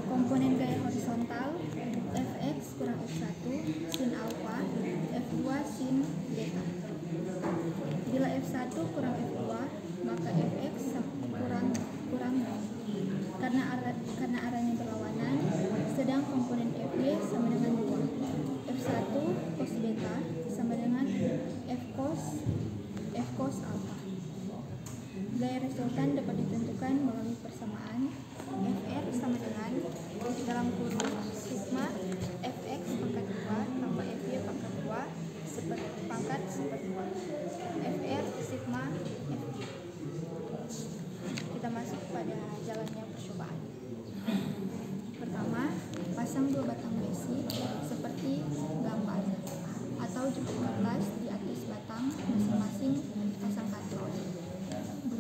S4: Komponen gaya horizontal Fx kurang F1 sin alpha F2 sin beta. Bila F1 kurang F2 maka Fx kurang karena arahnya berlawanan, sedang komponen Fy sama dengan 2. F1 cos beta sama dengan F cos alpha. Gaya resultan dapat ditentukan melalui persamaan Fr sama dengan dalam kurung sigma Fx pangkat 2 tambah Fy pangkat 2 pangkat seperti 2. Fr sigma Fy. Kita masuk pada jalannya percobaan. Pertama, pasang 2 batang besi seperti gambar atau jepit kertas di atas batang masing-masing pasang katrol. 2.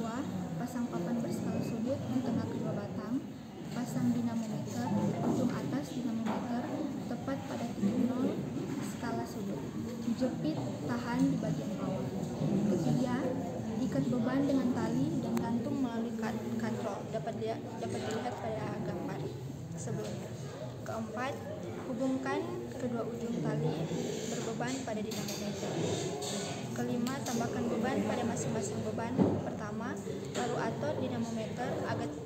S4: Pasang papan berskala sudut di tengah kedua batang. Pasang dinamometer ujung atas dinamometer tepat pada titik 0 skala sudut. Jepit tahan di bagian bawah. Ketiga, ikat beban dengan tali dan gantung melalui katrol. Dapat dilihat pada gambar sebelumnya. Keempat, hubungkan kedua ujung tali berbeban pada dinamometer. Kelima, tambahkan beban pada masing-masing beban pertama, lalu atur dinamometer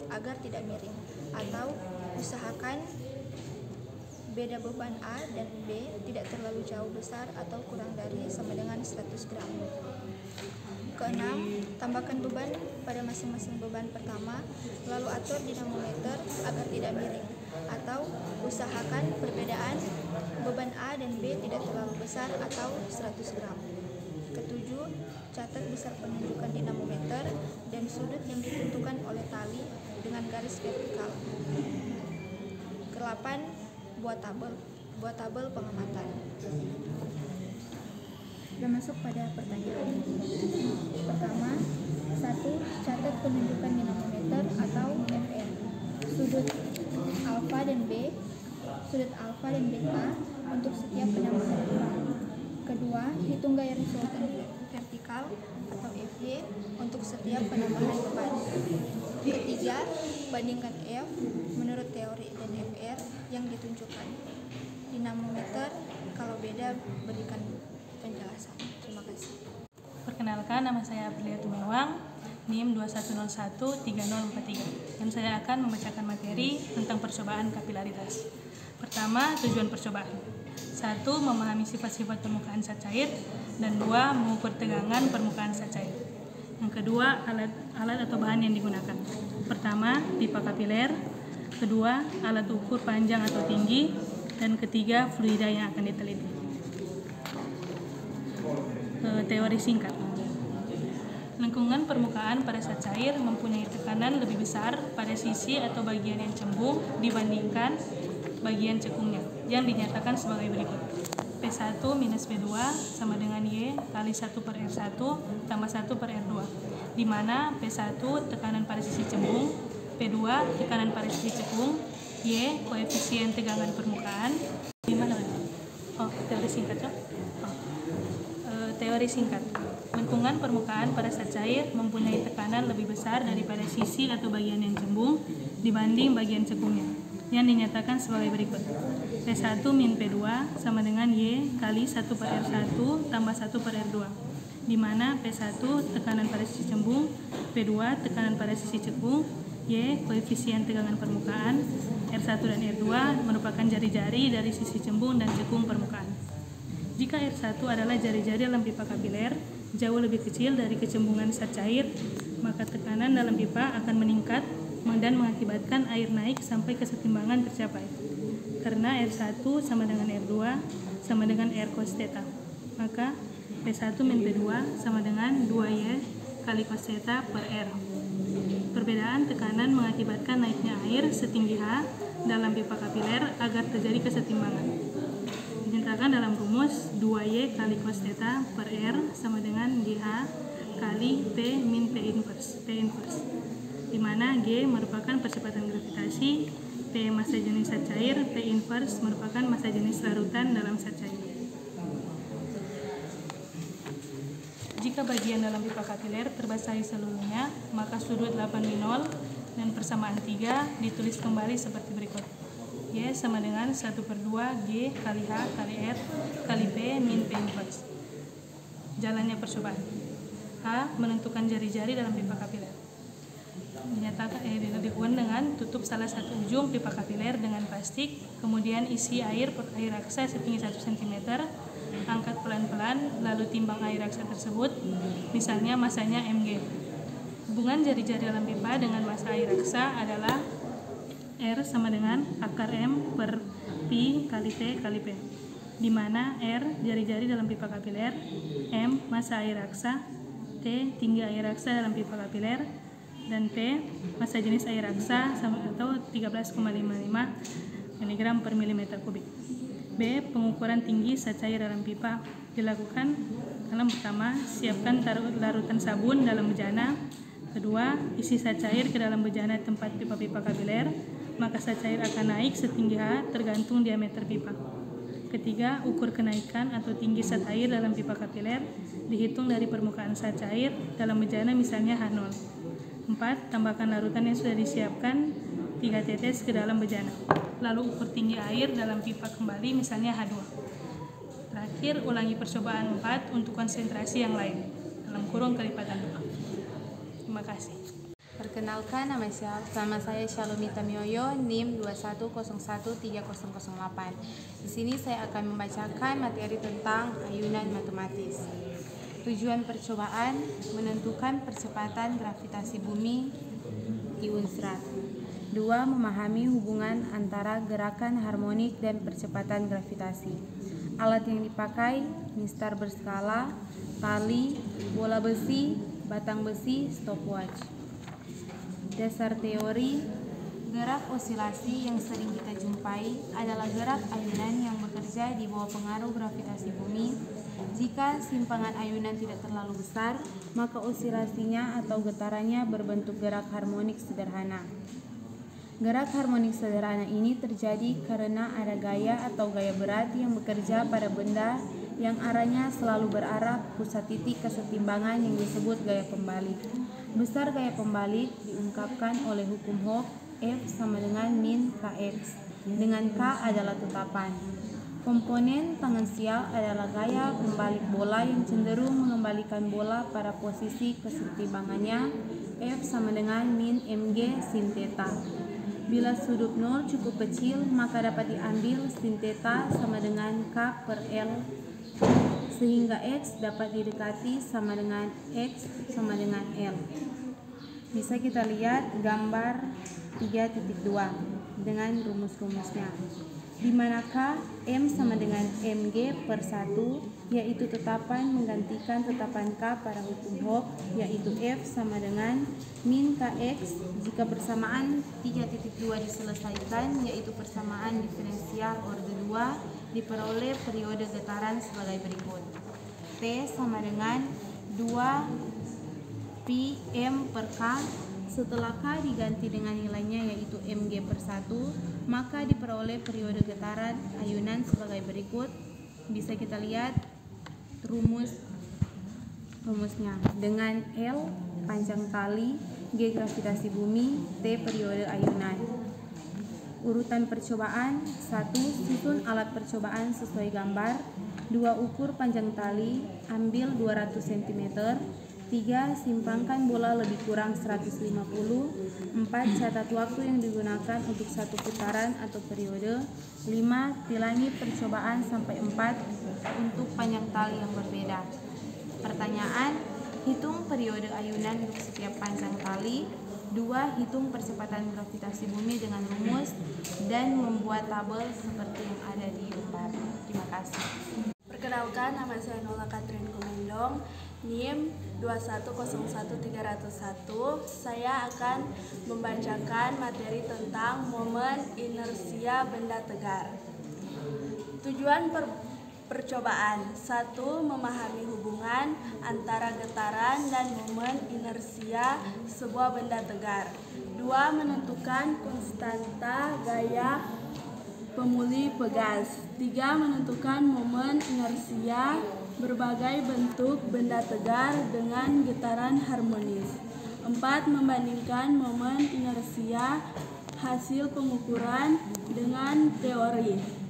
S4: agar tidak miring, atau usahakan beda beban A dan B tidak terlalu jauh besar atau kurang dari sama dengan 100 gram. Keenam, tambahkan beban pada masing-masing beban pertama, lalu atur dinamometer agar tidak miring, atau usahakan perbedaan beban A dan B tidak terlalu besar atau 100 gram. Ketujuh, catat besar penunjukan dinamometer dan sudut yang ditentukan oleh tali dengan garis vertikal. Kedelapan, buat tabel pengamatan. Kita masuk pada pertanyaan. Pertama, 1. Catat penunjukan dinamometer atau Fr. Sudut alfa dan beta untuk setiap penambahan beban. Kedua, hitung gaya resultan vertikal atau Fy untuk setiap penambahan beban. Ketiga, bandingkan F menurut teori dan Fr yang ditunjukkan. Dinamometer kalau beda berikan penjelasan. Terima kasih.
S11: Perkenalkan, nama saya Aprilia Tumawang, NIM 21013043, dan saya akan membacakan materi tentang percobaan kapilaritas. Pertama, tujuan percobaan. 1. Memahami sifat-sifat permukaan zat cair, dan 2. Mengukur tegangan permukaan zat cair. Yang kedua, alat atau bahan yang digunakan. Pertama, pipa kapiler. Kedua, alat ukur panjang atau tinggi. Dan ketiga, fluida yang akan diteliti. Teori singkat. Lengkungan permukaan pada zat cair mempunyai tekanan lebih besar pada sisi atau bagian yang cembung dibandingkan bagian cekungnya, yang dinyatakan sebagai berikut. P1 P1 minus P2 sama dengan Y kali 1 per R1 tambah 1 per R2, di mana P1 tekanan pada sisi cembung, P2 tekanan pada sisi cekung, Y koefisien tegangan permukaan. Gimana? Teori singkat ya? Teori singkat. Bentungan permukaan pada zat cair mempunyai tekanan lebih besar daripada sisi atau bagian yang cembung dibanding bagian cekungnya, yang dinyatakan sebagai berikut. P1 min P2 sama dengan Y kali 1 per R1 tambah 1 per R2, di mana P1 tekanan pada sisi cembung, P2 tekanan pada sisi cekung, Y koefisien tegangan permukaan, R1 dan R2 merupakan jari-jari dari sisi cembung dan cekung permukaan. Jika R1 adalah jari-jari dalam pipa kapiler jauh lebih kecil dari kecembungan zat cair, maka tekanan dalam pipa akan meningkat dan mengakibatkan air naik sampai kesetimbangan tercapai. Karena R1 sama dengan R2 sama dengan R cos theta, maka P1 min P2 sama dengan 2Y kali cos theta per R. Perbedaan tekanan mengakibatkan naiknya air setinggi H dalam pipa kapiler agar terjadi kesetimbangan. Dinyatakan dalam rumus 2Y kali cos theta per R sama dengan GH kali P min P inverse, di mana G merupakan percepatan gravitasi, P massa jenis zat cair, P inverse merupakan massa jenis larutan dalam zat cair. Jika bagian dalam pipa kapiler terbasahi seluruhnya, maka sudut 8-0 dan persamaan 3 ditulis kembali seperti berikut. Y sama dengan 1 per 2 G kali H kali R kali P min P inverse. Jalannya percobaan. H menentukan jari-jari dalam pipa kapiler. Dinyatakan dilakukan dengan tutup salah satu ujung pipa kapiler dengan plastik, kemudian isi air raksa setinggi 1 cm, angkat pelan-pelan, lalu timbang air raksa tersebut, misalnya masanya mg. Hubungan jari-jari dalam pipa dengan massa air raksa adalah R sama dengan akar M per Pi kali T kali P, di mana R jari-jari dalam pipa kapiler, M massa air raksa, T tinggi air raksa dalam pipa kapiler, dan P massa jenis air raksa atau 13,55 mg per mm kubik. B pengukuran tinggi zat cair dalam pipa dilakukan dalam pertama, siapkan larutan sabun dalam bejana. Kedua, isi zat cair ke dalam bejana tempat pipa-pipa kapiler, maka zat cair akan naik setinggi H tergantung diameter pipa. Ketiga, ukur kenaikan atau tinggi zat air dalam pipa kapiler dihitung dari permukaan zat cair dalam bejana misalnya H0. 4. Tambahkan larutan yang sudah disiapkan 3 tetes ke dalam bejana. Lalu ukur tinggi air dalam pipa kembali misalnya H2. Terakhir, ulangi percobaan 4 untuk konsentrasi yang lain dalam kurung kelipatan 2. Terima kasih.
S3: Perkenalkan, nama saya Shalomita Mioyo, NIM 21013008. Di sini saya akan membacakan materi tentang ayunan matematis. Tujuan percobaan menentukan percepatan gravitasi bumi di unsrat. 2. Memahami hubungan antara gerakan harmonik dan percepatan gravitasi. Alat yang dipakai, mistar berskala, tali, bola besi, batang besi, stopwatch. Dasar teori, gerak osilasi yang sering kita jumpai adalah gerak ayunan yang bekerja di bawah pengaruh gravitasi bumi. Jika simpangan ayunan tidak terlalu besar, maka osilasinya atau getarannya berbentuk gerak harmonik sederhana. Gerak harmonik sederhana ini terjadi karena ada gaya atau gaya berat yang bekerja pada benda yang arahnya selalu berarah pusat titik kesetimbangan yang disebut gaya pembalik. Besar gaya pembalik diungkapkan oleh hukum Hooke, F sama dengan min Kx, dengan K adalah tetapan. Komponen tangensial adalah gaya pembalik bola yang cenderung mengembalikan bola pada posisi kesetimbangannya, F sama dengan min mg sin theta. Bila sudut 0 cukup kecil, maka dapat diambil sin theta sama dengan K per L, sehingga X dapat didekati sama dengan X sama dengan L. Bisa kita lihat gambar 3.2. dengan rumus-rumusnya. Di manakah M sama dengan MG per 1, yaitu tetapan menggantikan tetapan K pada hukum Hooke, yaitu F sama dengan min KX jika persamaan 3.2 diselesaikan, yaitu persamaan diferensial orde 2 diperoleh periode getaran sebagai berikut. T sama dengan 2 pi M per K. Setelah K diganti dengan nilainya yaitu Mg per 1, maka diperoleh periode getaran ayunan sebagai berikut. Bisa kita lihat rumusnya dengan L panjang tali, G gravitasi bumi, T periode ayunan. Urutan percobaan: 1. Susun alat percobaan sesuai gambar. 2. Ukur panjang tali, ambil 200 cm. 3. Simpangkan bola lebih kurang 150. 4. Catat waktu yang digunakan untuk satu putaran atau periode. 5. Tilangi percobaan sampai 4 untuk panjang tali yang berbeda. Pertanyaan: hitung periode ayunan untuk setiap panjang tali. 2. Hitung percepatan gravitasi bumi dengan rumus dan membuat tabel seperti yang ada di lembar. Terima kasih.
S7: Perkenalkan, nama saya Nola Katrin Kumendong, NIM 2101301. Saya akan membacakan materi tentang momen inersia benda tegar. Tujuan percobaan: 1. Memahami hubungan antara getaran dan momen inersia sebuah benda tegar. 2. Menentukan konstanta gaya pemulih pegas. 3. Menentukan momen inersia berbagai bentuk benda tegar dengan getaran harmonis. 4. Membandingkan momen inersia hasil pengukuran dengan teori.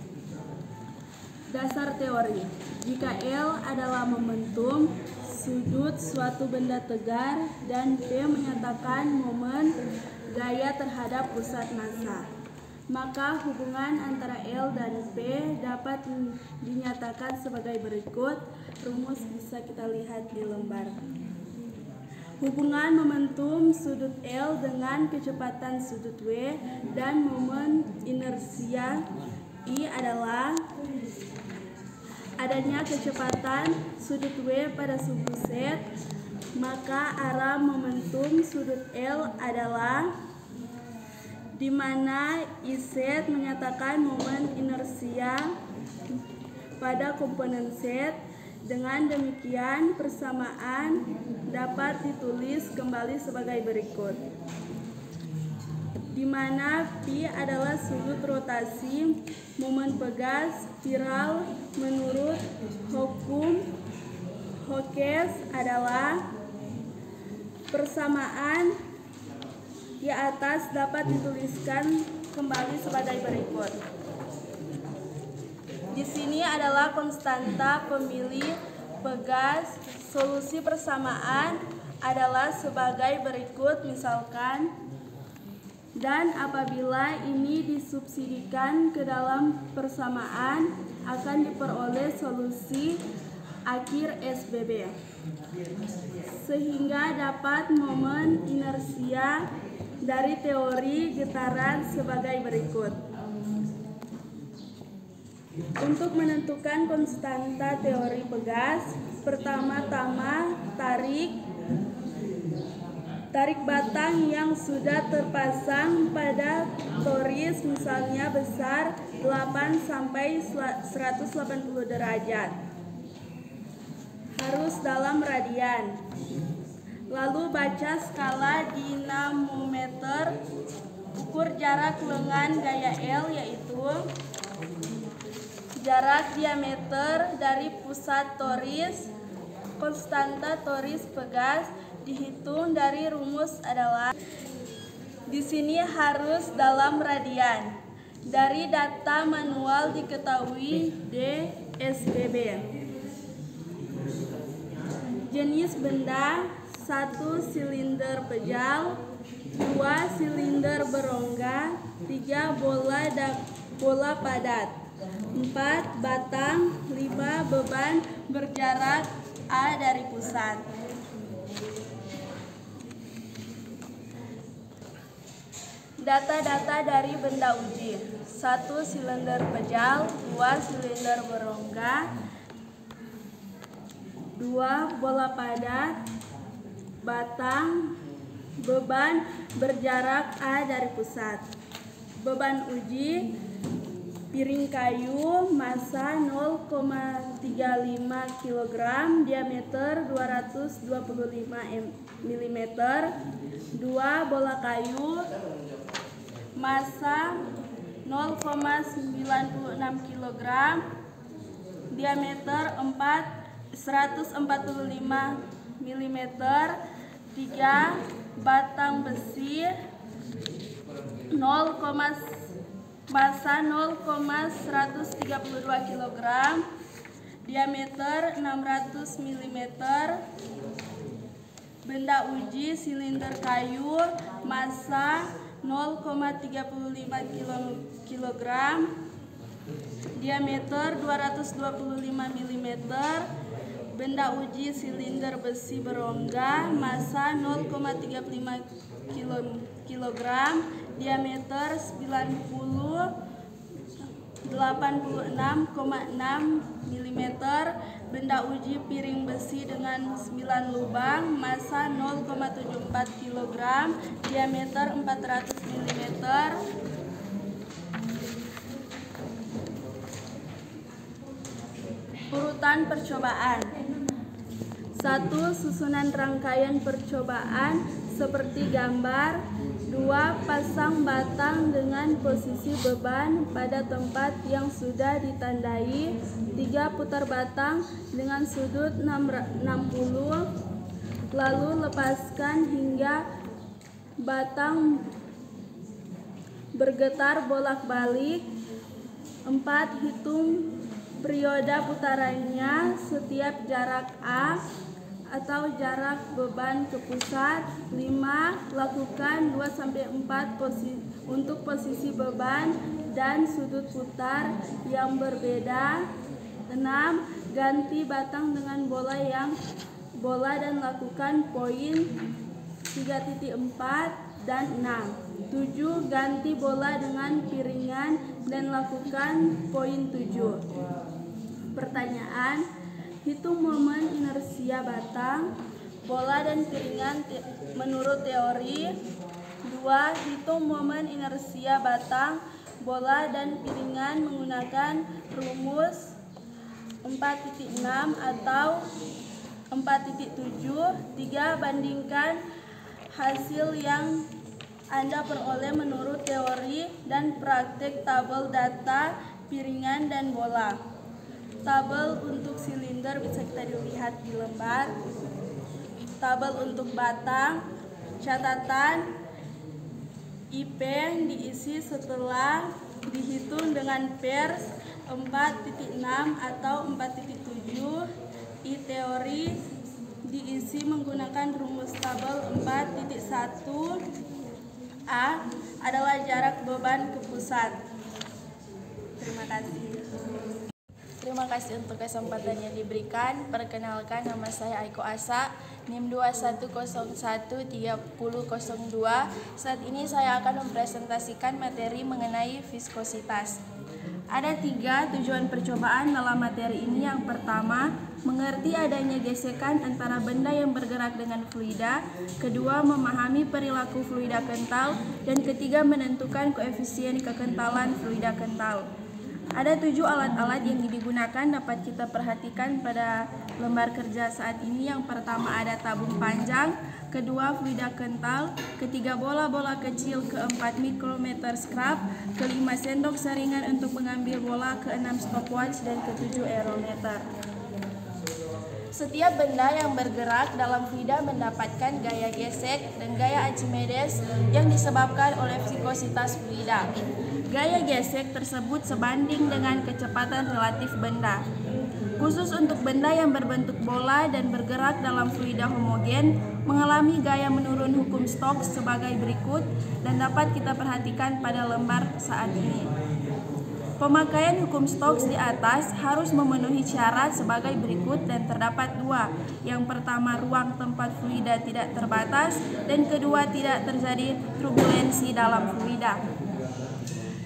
S7: Dasar teori: jika L adalah momentum sudut suatu benda tegar dan P menyatakan momen gaya terhadap pusat massa, maka hubungan antara L dan P dapat dinyatakan sebagai berikut. Rumus bisa kita lihat di lembar. Hubungan momentum sudut L dengan kecepatan sudut W dan momen inersia I adalah adanya kecepatan sudut W pada suhu Z, maka arah momentum sudut L adalah di mana IZ menyatakan momen inersia pada komponen Z. Dengan demikian, persamaan dapat ditulis kembali sebagai berikut. Di mana Pi adalah sudut rotasi momen pegas spiral menurut hukum Hooke adalah persamaan di atas dapat dituliskan kembali sebagai berikut. Di sini adalah konstanta pemilih pegas. Solusi persamaan adalah sebagai berikut, misalkan, dan apabila ini disubstitusikan ke dalam persamaan akan diperoleh solusi akhir SBB, sehingga dapat momen inersia dari teori getaran sebagai berikut. Untuk menentukan konstanta teori pegas, pertama-tama tarik batang yang sudah terpasang pada toris, misalnya besar 8 sampai 180 derajat, harus dalam radian. Lalu baca skala dinamometer, ukur jarak lengan gaya L, yaitu jarak diameter dari pusat toris. Konstanta toris pegas dihitung dari rumus adalah, di sini harus dalam radian. Dari data manual diketahui DSBB. Jenis benda: 1 silinder pejal, 2 silinder berongga, 3 bola padat, 4 batang, 5 beban berjarak A dari pusat. Data-data dari benda uji. 1. Silinder pejal. 2. Silinder berongga. 2. Bola padat. Batang. Beban berjarak A dari pusat. Beban uji. Piring kayu, massa 0,35 kg, diameter 225 mm. 2. Bola kayu, massa 0,96 kg, diameter 145 mm. 3. Batang besi massa 0,132 kg, diameter 600 mm. Benda uji silinder kayu, massa 0,35 kg, diameter 225 mm. Benda uji silinder besi berongga, massa 0,35 kg, diameter 86,6 mm. Benda uji piring besi dengan 9 lubang, massa 0,74 kg, diameter 400 mm. Urutan percobaan. 1. Susunan rangkaian percobaan seperti gambar. 2. Pasang batang dengan posisi beban pada tempat yang sudah ditandai. 3. Putar batang dengan sudut 60, lalu lepaskan hingga batang bergetar bolak-balik. 4. Hitung periode putarannya setiap jarak A atau jarak beban ke pusat. 5. Lakukan 2-4 untuk posisi beban dan sudut putar yang berbeda. 6. Ganti batang dengan bola dan lakukan poin 3.4 dan 6. 7. Ganti bola dengan piringan dan lakukan poin 7. Pertanyaan: hitung momen inersia batang, bola, dan piringan menurut teori. 2. Hitung momen inersia batang, bola, dan piringan menggunakan rumus 4.6 atau 4.7. 3. Bandingkan hasil yang Anda peroleh menurut teori dan praktek tabel data piringan dan bola. Tabel untuk silinder bisa kita dilihat di lembar. Tabel untuk batang, catatan IP diisi setelah dihitung dengan pers 4.6 atau 4.7. I teori diisi menggunakan rumus tabel 4.1. A adalah jarak beban ke pusat. Terima kasih.
S12: Terima kasih untuk kesempatan yang diberikan. Perkenalkan, nama saya Aiko Asa, NIM 21013002. Saat ini saya akan mempresentasikan materi mengenai viskositas. Ada 3 tujuan percobaan dalam materi ini. Yang pertama, mengerti adanya gesekan antara benda yang bergerak dengan fluida. Kedua, memahami perilaku fluida kental. Dan ketiga, menentukan koefisien kekentalan fluida kental. Ada 7 alat-alat yang digunakan dapat kita perhatikan pada lembar kerja saat ini. Yang pertama ada tabung panjang, kedua fluida kental, ketiga bola-bola kecil, keempat mikrometer scrap, kelima sendok saringan untuk mengambil bola, keenam stopwatch, dan ketujuh aerometer. Setiap benda yang bergerak dalam fluida mendapatkan gaya gesek dan gaya Archimedes yang disebabkan oleh viskositas fluida. Gaya gesek tersebut sebanding dengan kecepatan relatif benda. Khusus untuk benda yang berbentuk bola dan bergerak dalam fluida homogen mengalami gaya menurun hukum Stokes sebagai berikut dan dapat kita perhatikan pada lembar saat ini. Pemakaian hukum Stokes di atas harus memenuhi syarat sebagai berikut dan terdapat dua. Yang pertama, ruang tempat fluida tidak terbatas, dan kedua, tidak terjadi turbulensi dalam fluida.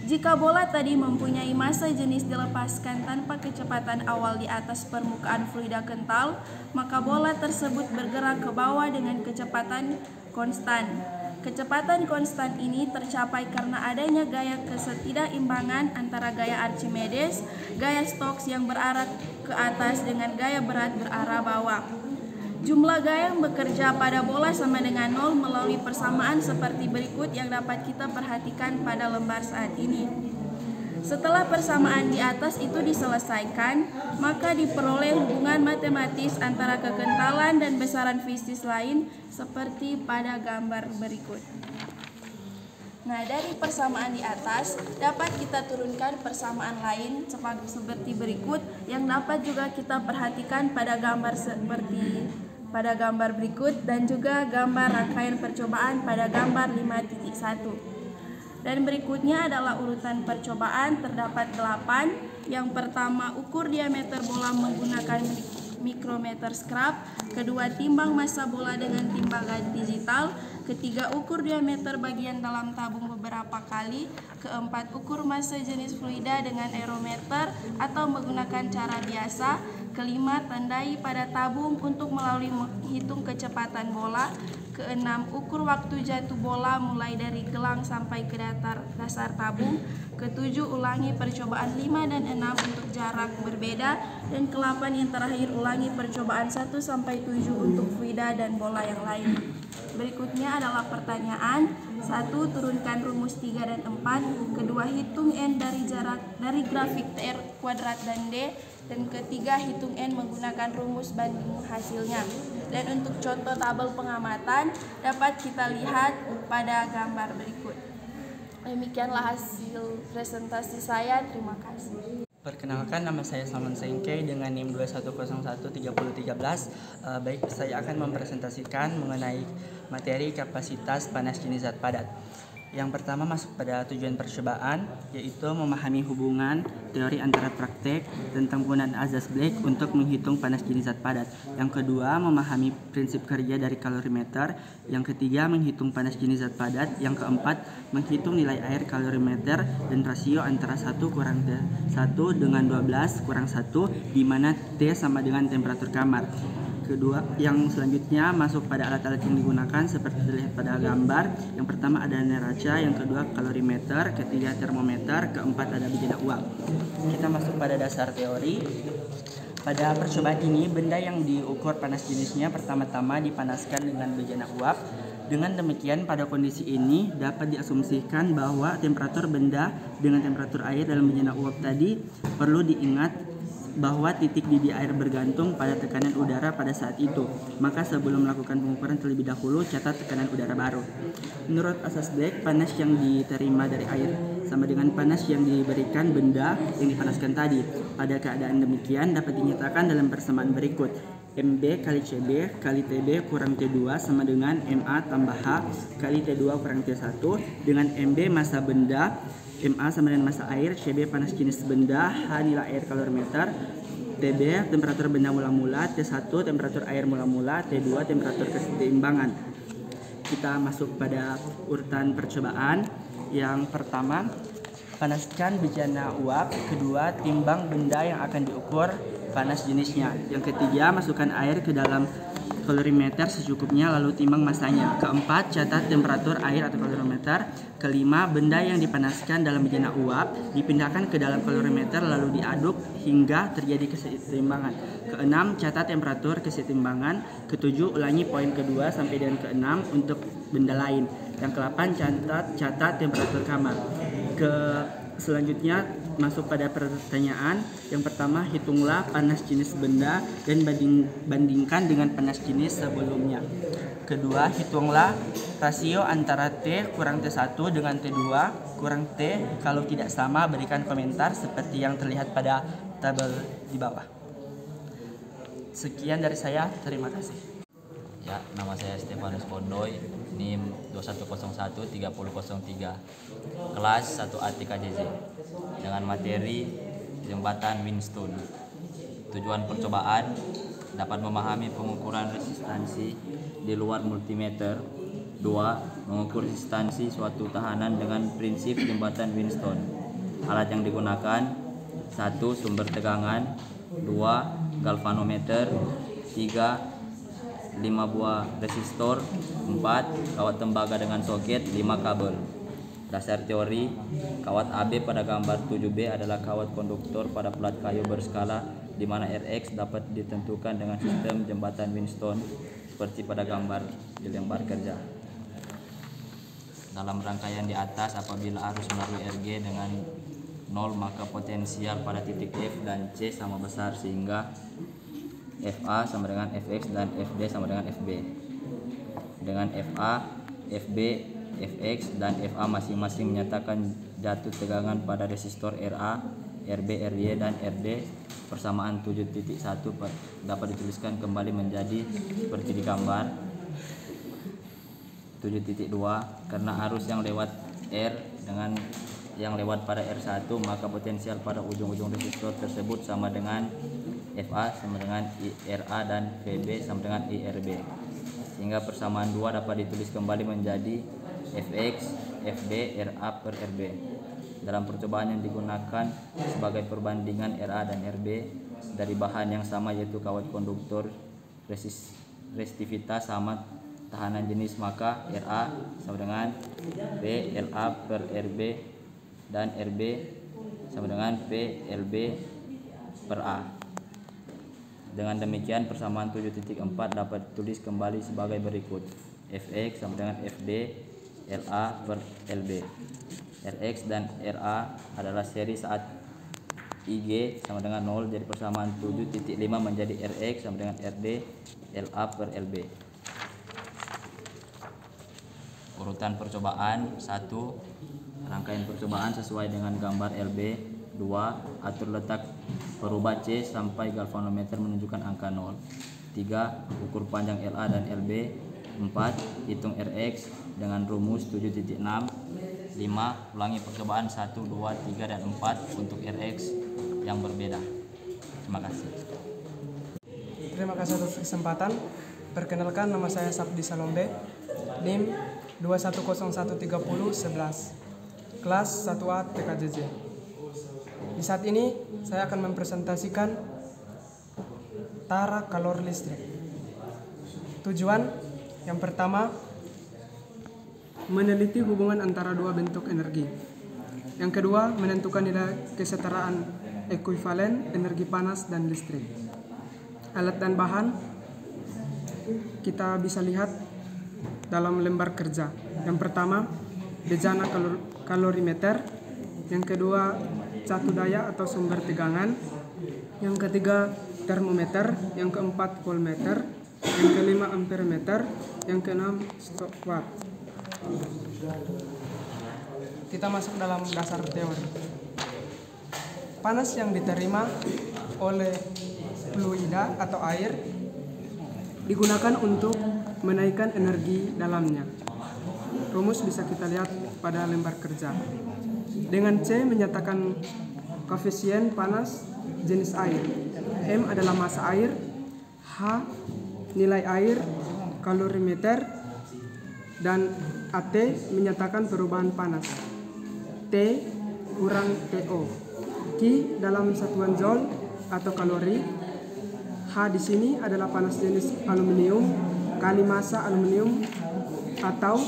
S12: Jika bola tadi mempunyai massa jenis dilepaskan tanpa kecepatan awal di atas permukaan fluida kental, maka bola tersebut bergerak ke bawah dengan kecepatan konstan. Kecepatan konstan ini tercapai karena adanya gaya ketidakimbangan antara gaya Archimedes, gaya Stokes yang berarah ke atas dengan gaya berat berarah bawah. Jumlah gaya yang bekerja pada bola sama dengan 0 melalui persamaan seperti berikut yang dapat kita perhatikan pada lembar saat ini. Setelah persamaan di atas itu diselesaikan, maka diperoleh hubungan matematis antara kekentalan dan besaran fisik lain seperti pada gambar berikut. Nah, dari persamaan di atas dapat kita turunkan persamaan lain seperti berikut yang dapat juga kita perhatikan pada gambar pada gambar berikut dan juga gambar rangkaian percobaan pada gambar 5.1. Dan berikutnya adalah urutan percobaan, terdapat 8. Yang pertama, ukur diameter bola menggunakan mikrometer scrap. Kedua, timbang massa bola dengan timbangan digital. Ketiga, ukur diameter bagian dalam tabung beberapa kali. Keempat, ukur massa jenis fluida dengan aerometer atau menggunakan cara biasa. Kelima, tandai pada tabung untuk melalui menghitung kecepatan bola. Keenam, ukur waktu jatuh bola mulai dari gelang sampai ke dasar tabung. Ketujuh, ulangi percobaan 5 dan 6 untuk jarak berbeda. Dan ke-8 yang terakhir, ulangi percobaan 1 sampai 7 untuk fluida dan bola yang lain. Berikutnya adalah pertanyaan. 1. Turunkan rumus 3 dan 4. Kedua, hitung N dari grafik TR kuadrat dan D. Dan ketiga, hitung N menggunakan rumus banding hasilnya. Dan untuk contoh tabel pengamatan dapat kita lihat pada gambar berikut. Demikianlah hasil presentasi saya. Terima kasih.
S13: Perkenalkan, nama saya Salman Sengke dengan NIM 21013013. Baik, saya akan mempresentasikan mengenai materi kapasitas panas jenis zat padat. Yang pertama masuk pada tujuan percobaan, yaitu memahami hubungan teori antara praktek tentang penggunaan azas Blake untuk menghitung panas jenis zat padat. Yang kedua, memahami prinsip kerja dari kalorimeter. Yang ketiga, menghitung panas jenis zat padat. Yang keempat, menghitung nilai air kalorimeter dan rasio antara 1 kurang T1 dengan 12 kurang 1, di mana T sama dengan temperatur kamar. Kedua, yang selanjutnya masuk pada alat-alat yang digunakan seperti terlihat pada gambar. Yang pertama ada neraca, yang kedua kalorimeter, ketiga termometer, keempat ada bejana uap. Kita masuk pada dasar teori. Pada percobaan ini, benda yang diukur panas jenisnya pertama-tama dipanaskan dengan bejana uap. Dengan demikian, pada kondisi ini dapat diasumsikan bahwa temperatur benda dengan temperatur air dalam bejana uap tadi perlu diingat bahwa titik didih air bergantung pada tekanan udara pada saat itu. Maka sebelum melakukan pengukuran terlebih dahulu, catat tekanan udara baru. Menurut asas Blake, panas yang diterima dari air sama dengan panas yang diberikan benda yang dipanaskan tadi. Pada keadaan demikian dapat dinyatakan dalam persamaan berikut. MB kali CB kali TB kurang T2 sama dengan MA tambah H kali T2 kurang T1, dengan MB massa benda, MA sama dengan massa air, CB panas jenis benda, H nilai air kalorimeter, TB temperatur benda mula-mula, T1 temperatur air mula-mula, T2 temperatur keseimbangan. Kita masuk pada urutan percobaan. Yang pertama, panaskan bejana uap. Kedua, timbang benda yang akan diukur panas jenisnya. Yang ketiga, masukkan air ke dalam kalorimeter secukupnya lalu timbang massanya. Keempat, catat temperatur air atau kalorimeter. Kelima, benda yang dipanaskan dalam bejana uap dipindahkan ke dalam kalorimeter lalu diaduk hingga terjadi keseimbangan. Keenam, catat temperatur keseimbangan. Ketujuh, ulangi poin kedua sampai dengan keenam untuk benda lain. Yang kedelapan, catat temperatur kamar. Selanjutnya masuk pada pertanyaan. Yang pertama, hitunglah panas jenis benda dan bandingkan dengan panas jenis sebelumnya. Kedua, hitunglah rasio antara T kurang T1 dengan T2 kurang T. Kalau tidak sama, berikan komentar seperti yang terlihat pada tabel di bawah. Sekian dari saya, terima kasih.
S14: Ya, nama saya Stefanus Kondoy, NIM 2101-3003, kelas 1A TKJJ, dengan materi jembatan Winston. Tujuan percobaan dapat memahami pengukuran resistansi di luar multimeter. 2. Mengukur resistansi suatu tahanan dengan prinsip jembatan Winston. Alat yang digunakan: 1. Sumber tegangan, 2. Galvanometer, 3. 5 buah resistor, 4. Kawat tembaga dengan soket, 5 kabel. Dasar teori: kawat AB pada gambar 7B adalah kawat konduktor pada plat kayu berskala di mana Rx dapat ditentukan dengan sistem jembatan Winston seperti pada gambar di lembar kerja. Dalam rangkaian di atas, apabila arus melalui Rg dengan 0, maka potensial pada titik F dan C sama besar, sehingga FA sama dengan Fx dan Fd sama dengan Fb. Dengan FA, Fb, Fx, dan Fa masing-masing menyatakan jatuh tegangan pada resistor Ra, Rb, Ry, dan Rd. Persamaan 7.1 dapat dituliskan kembali menjadi seperti di gambar 7.2. Karena arus yang lewat R dengan yang lewat pada R1, maka potensial pada ujung-ujung resistor tersebut sama dengan FA sama dengan IRA dan VB sama dengan IRB, sehingga persamaan 2 dapat ditulis kembali menjadi Fx, Fb, Ra per Rb. Dalam percobaan yang digunakan sebagai perbandingan Ra dan Rb dari bahan yang sama, yaitu kawat konduktor resistivitas sama tahanan jenis, maka Ra sama dengan P La per Rb dan Rb sama dengan P Lb per A. Dengan demikian persamaan 7.4 dapat ditulis kembali sebagai berikut: Fx sama dengan Fd La per Lb. Rx dan Ra adalah seri saat Ig sama dengan 0, jadi persamaan 7.5 menjadi Rx sama dengan Rd La per Lb. Urutan percobaan: 1. Rangkaian percobaan sesuai dengan gambar LB. 2. Atur letak perubah C sampai galvanometer menunjukkan angka 0. 3. Ukur panjang LA dan LB. 4. Hitung Rx dengan rumus 7.6. 5. Ulangi percobaan 1, 2, 3, dan 4 untuk Rx yang berbeda. Terima kasih.
S15: Terima kasih atas kesempatan. Perkenalkan, nama saya Sabdi Salombe, NIM 21013011, kelas 1A TKJJ. Di saat ini saya akan mempresentasikan tara kalori listrik. Tujuan yang pertama, meneliti hubungan antara dua bentuk energi. Yang kedua, menentukan nilai kesetaraan ekuivalen energi panas dan listrik. Alat dan bahan kita bisa lihat dalam lembar kerja. Yang pertama, bejana kalorimeter. Yang kedua, catu daya atau sumber tegangan. Yang ketiga, termometer. Yang keempat, voltmeter. Yang kelima, ampermeter. Yang keenam, stopwatt. Kita masuk dalam dasar teori. Panas yang diterima oleh fluida atau air digunakan untuk menaikkan energi dalamnya. Rumus bisa kita lihat pada lembar kerja. Dengan C menyatakan koefisien panas jenis air, M adalah massa air, H nilai air, kalorimeter, dan AT menyatakan perubahan panas, T kurang TO, Q dalam satuan joule atau kalori, H di sini adalah panas jenis aluminium kali massa aluminium, atau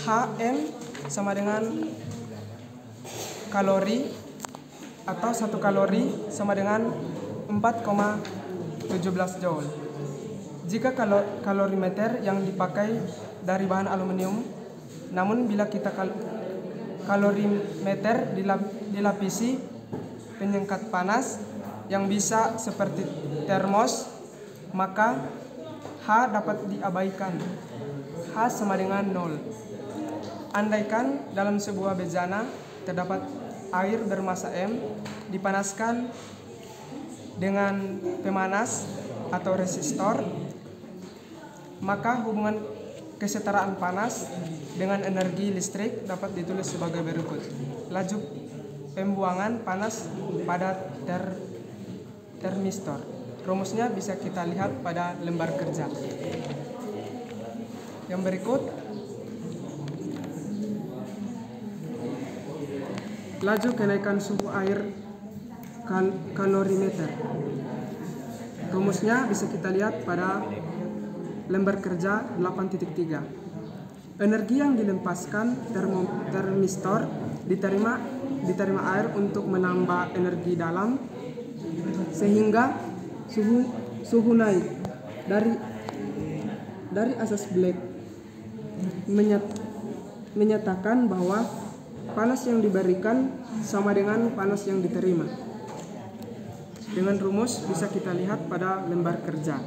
S15: HM sama dengan kalori, atau 1 kalori sama dengan 4,17 joule. Jika kalorimeter yang dipakai dari bahan aluminium, namun bila kita kalorimeter dilapisi penyengkat panas yang bisa seperti termos, maka H dapat diabaikan. H sama dengan 0. Andaikan dalam sebuah bejana terdapat air bermassa M dipanaskan dengan pemanas atau resistor, maka hubungan kesetaraan panas dengan energi listrik dapat ditulis sebagai berikut. Laju pembuangan panas pada termistor. Rumusnya bisa kita lihat pada lembar kerja. Yang berikut, laju kenaikan suhu air kalorimeter. Rumusnya bisa kita lihat pada lembar kerja 8.3. Energi yang dilepaskan termistor diterima air untuk menambah energi dalam sehingga suhu naik. Dari asas Black menyatakan bahwa panas yang diberikan sama dengan panas yang diterima. Dengan rumus bisa kita lihat pada lembar kerja.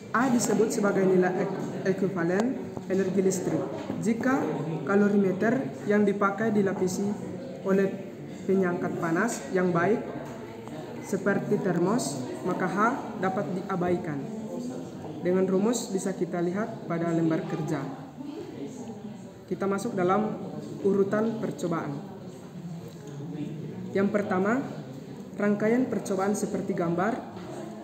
S15: A disebut sebagai nilai ekuivalen energi listrik jika kalorimeter yang dipakai dilapisi oleh penyangkat panas yang baik seperti termos, maka H dapat diabaikan. Dengan rumus bisa kita lihat pada lembar kerja. Kita masuk dalam urutan percobaan. Yang pertama, rangkaian percobaan seperti gambar.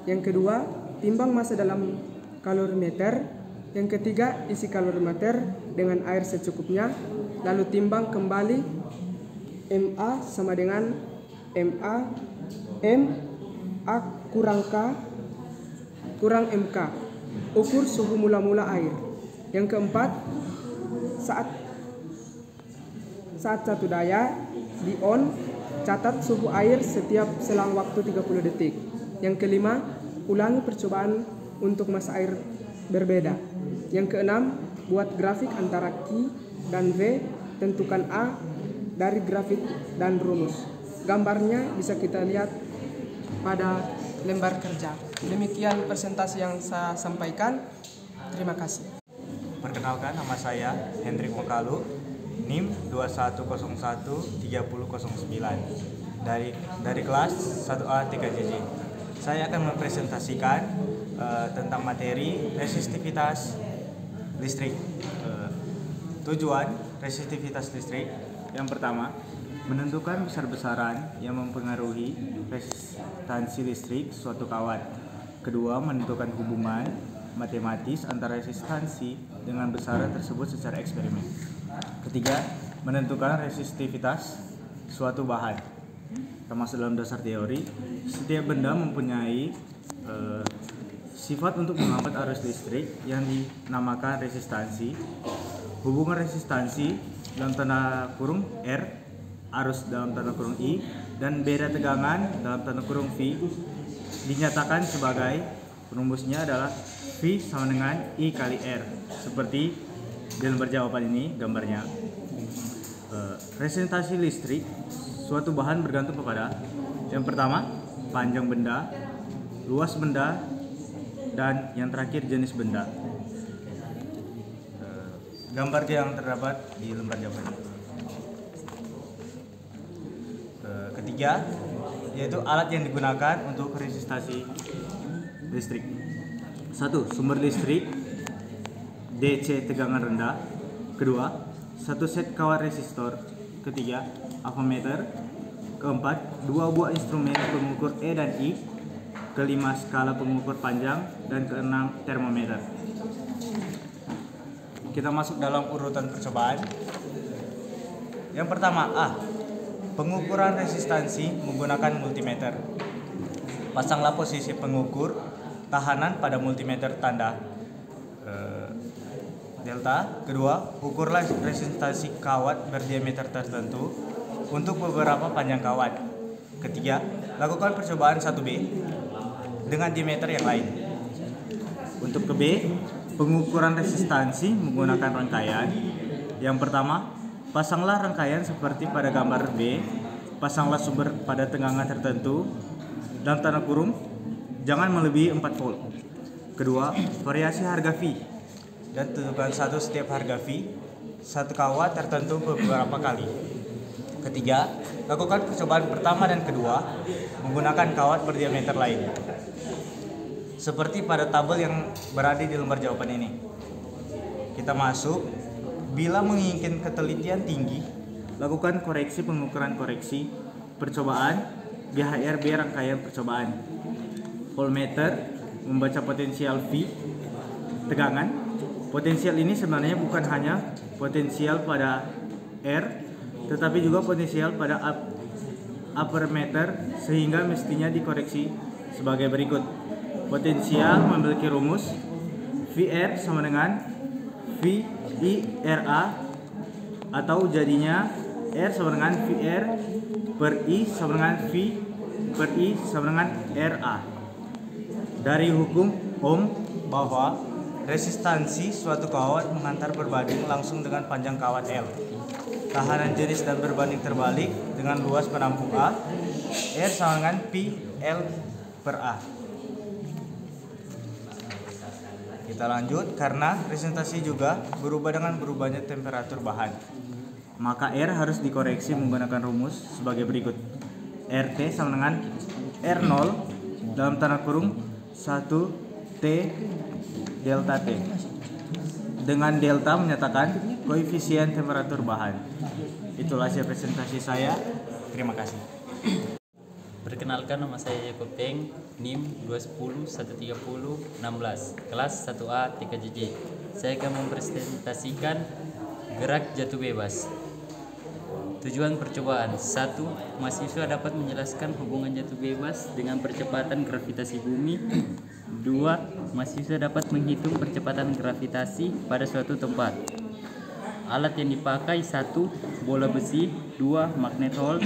S15: Yang kedua, timbang massa dalam kalorimeter. Yang ketiga, isi kalorimeter dengan air secukupnya. Lalu timbang kembali MA sama dengan MA kurang K kurang MK. Ukur suhu mula-mula air. Yang keempat, saat satu daya di on, catat suhu air setiap selang waktu 30 detik. Yang kelima, ulangi percobaan untuk massa air berbeda. Yang keenam, buat grafik antara Q dan V, tentukan A dari grafik dan rumus. Gambarnya bisa kita lihat pada lembar kerja. Demikian presentasi yang saya sampaikan. Terima kasih.
S16: Perkenalkan, nama saya Hendrik Makalu, NIM 21013009 dari kelas 1A 3JJ. Saya akan mempresentasikan tentang materi resistivitas listrik. Tujuan resistivitas listrik yang pertama, menentukan besar-besaran yang mempengaruhi resistansi listrik suatu kawat. Kedua, menentukan hubungan matematis antara resistansi dengan besaran tersebut secara eksperimen. Ketiga, menentukan resistivitas suatu bahan. Termasuk dalam dasar teori, setiap benda mempunyai sifat untuk menghambat arus listrik yang dinamakan resistansi. Hubungan resistansi dalam tanda kurung R, arus dalam tanda kurung I, dan beda tegangan dalam tanda kurung V dinyatakan sebagai rumusnya adalah V sama dengan I kali R. Seperti di lembar jawaban ini gambarnya. Resistansi listrik suatu bahan bergantung kepada yang pertama, panjang benda, luas benda, dan yang terakhir jenis benda. Gambar yang terdapat di lembar jawaban. Ketiga, yaitu alat yang digunakan untuk resistansi listrik. 1. Sumber listrik DC tegangan rendah. Kedua, 1 set kawat resistor. Ketiga, ammeter. Keempat, 2 buah instrumen pengukur E dan I. Kelima, skala pengukur panjang. Dan keenam, termometer. Kita masuk dalam urutan percobaan. Yang pertama, A. Pengukuran resistansi menggunakan multimeter. Pasanglah posisi pengukur tahanan pada multimeter tanda delta. Kedua, ukurlah resistansi kawat berdiameter tertentu untuk beberapa panjang kawat. Ketiga, lakukan percobaan 1B dengan diameter yang lain. Untuk ke B, pengukuran resistansi menggunakan rangkaian. Yang pertama, pasanglah rangkaian seperti pada gambar B. Pasanglah sumber pada tegangan tertentu dalam tanda kurung, jangan melebihi 4 volt. Kedua, variasi harga V dan tentukan satu setiap harga V, satu kawat tertentu beberapa kali. Ketiga, lakukan percobaan pertama dan kedua menggunakan kawat berdiameter lain. seperti pada tabel yang berada di lembar jawaban ini. Kita masuk, bila menginginkan ketelitian tinggi, lakukan koreksi pengukuran koreksi percobaan BHRB rangkaian percobaan. Voltmeter membaca potensial V tegangan. Potensial ini sebenarnya bukan hanya potensial pada R, tetapi juga potensial pada ampermeter, sehingga mestinya dikoreksi sebagai berikut. Potensial memiliki rumus VR sama dengan VIRA, atau jadinya R sama dengan VR per I sama dengan V per I sama dengan RA. Dari hukum Ohm bahwa resistansi suatu kawat mengantar berbanding langsung dengan panjang kawat L. Tahanan jenis dan berbanding terbalik dengan luas penampung A. R sama dengan Pi L per A. Kita lanjut, karena resistasi juga berubah dengan berubahnya temperatur bahan, maka R harus dikoreksi menggunakan rumus sebagai berikut. RT sama dengan R0 dalam tanda kurung 1 T delta T, dengan delta menyatakan koefisien temperatur bahan. Itulah hasil presentasi saya. Terima kasih.
S14: Perkenalkan, nama saya Jacob Teng, NIM 210-130-16, kelas 1A TKJJ. Saya akan mempresentasikan gerak jatuh bebas. Tujuan percobaan: 1. Mahasiswa dapat menjelaskan hubungan jatuh bebas dengan percepatan gravitasi bumi. 2. Mahasiswa dapat menghitung percepatan gravitasi pada suatu tempat. Alat yang dipakai: 1. Bola besi. 2. Magnet hole.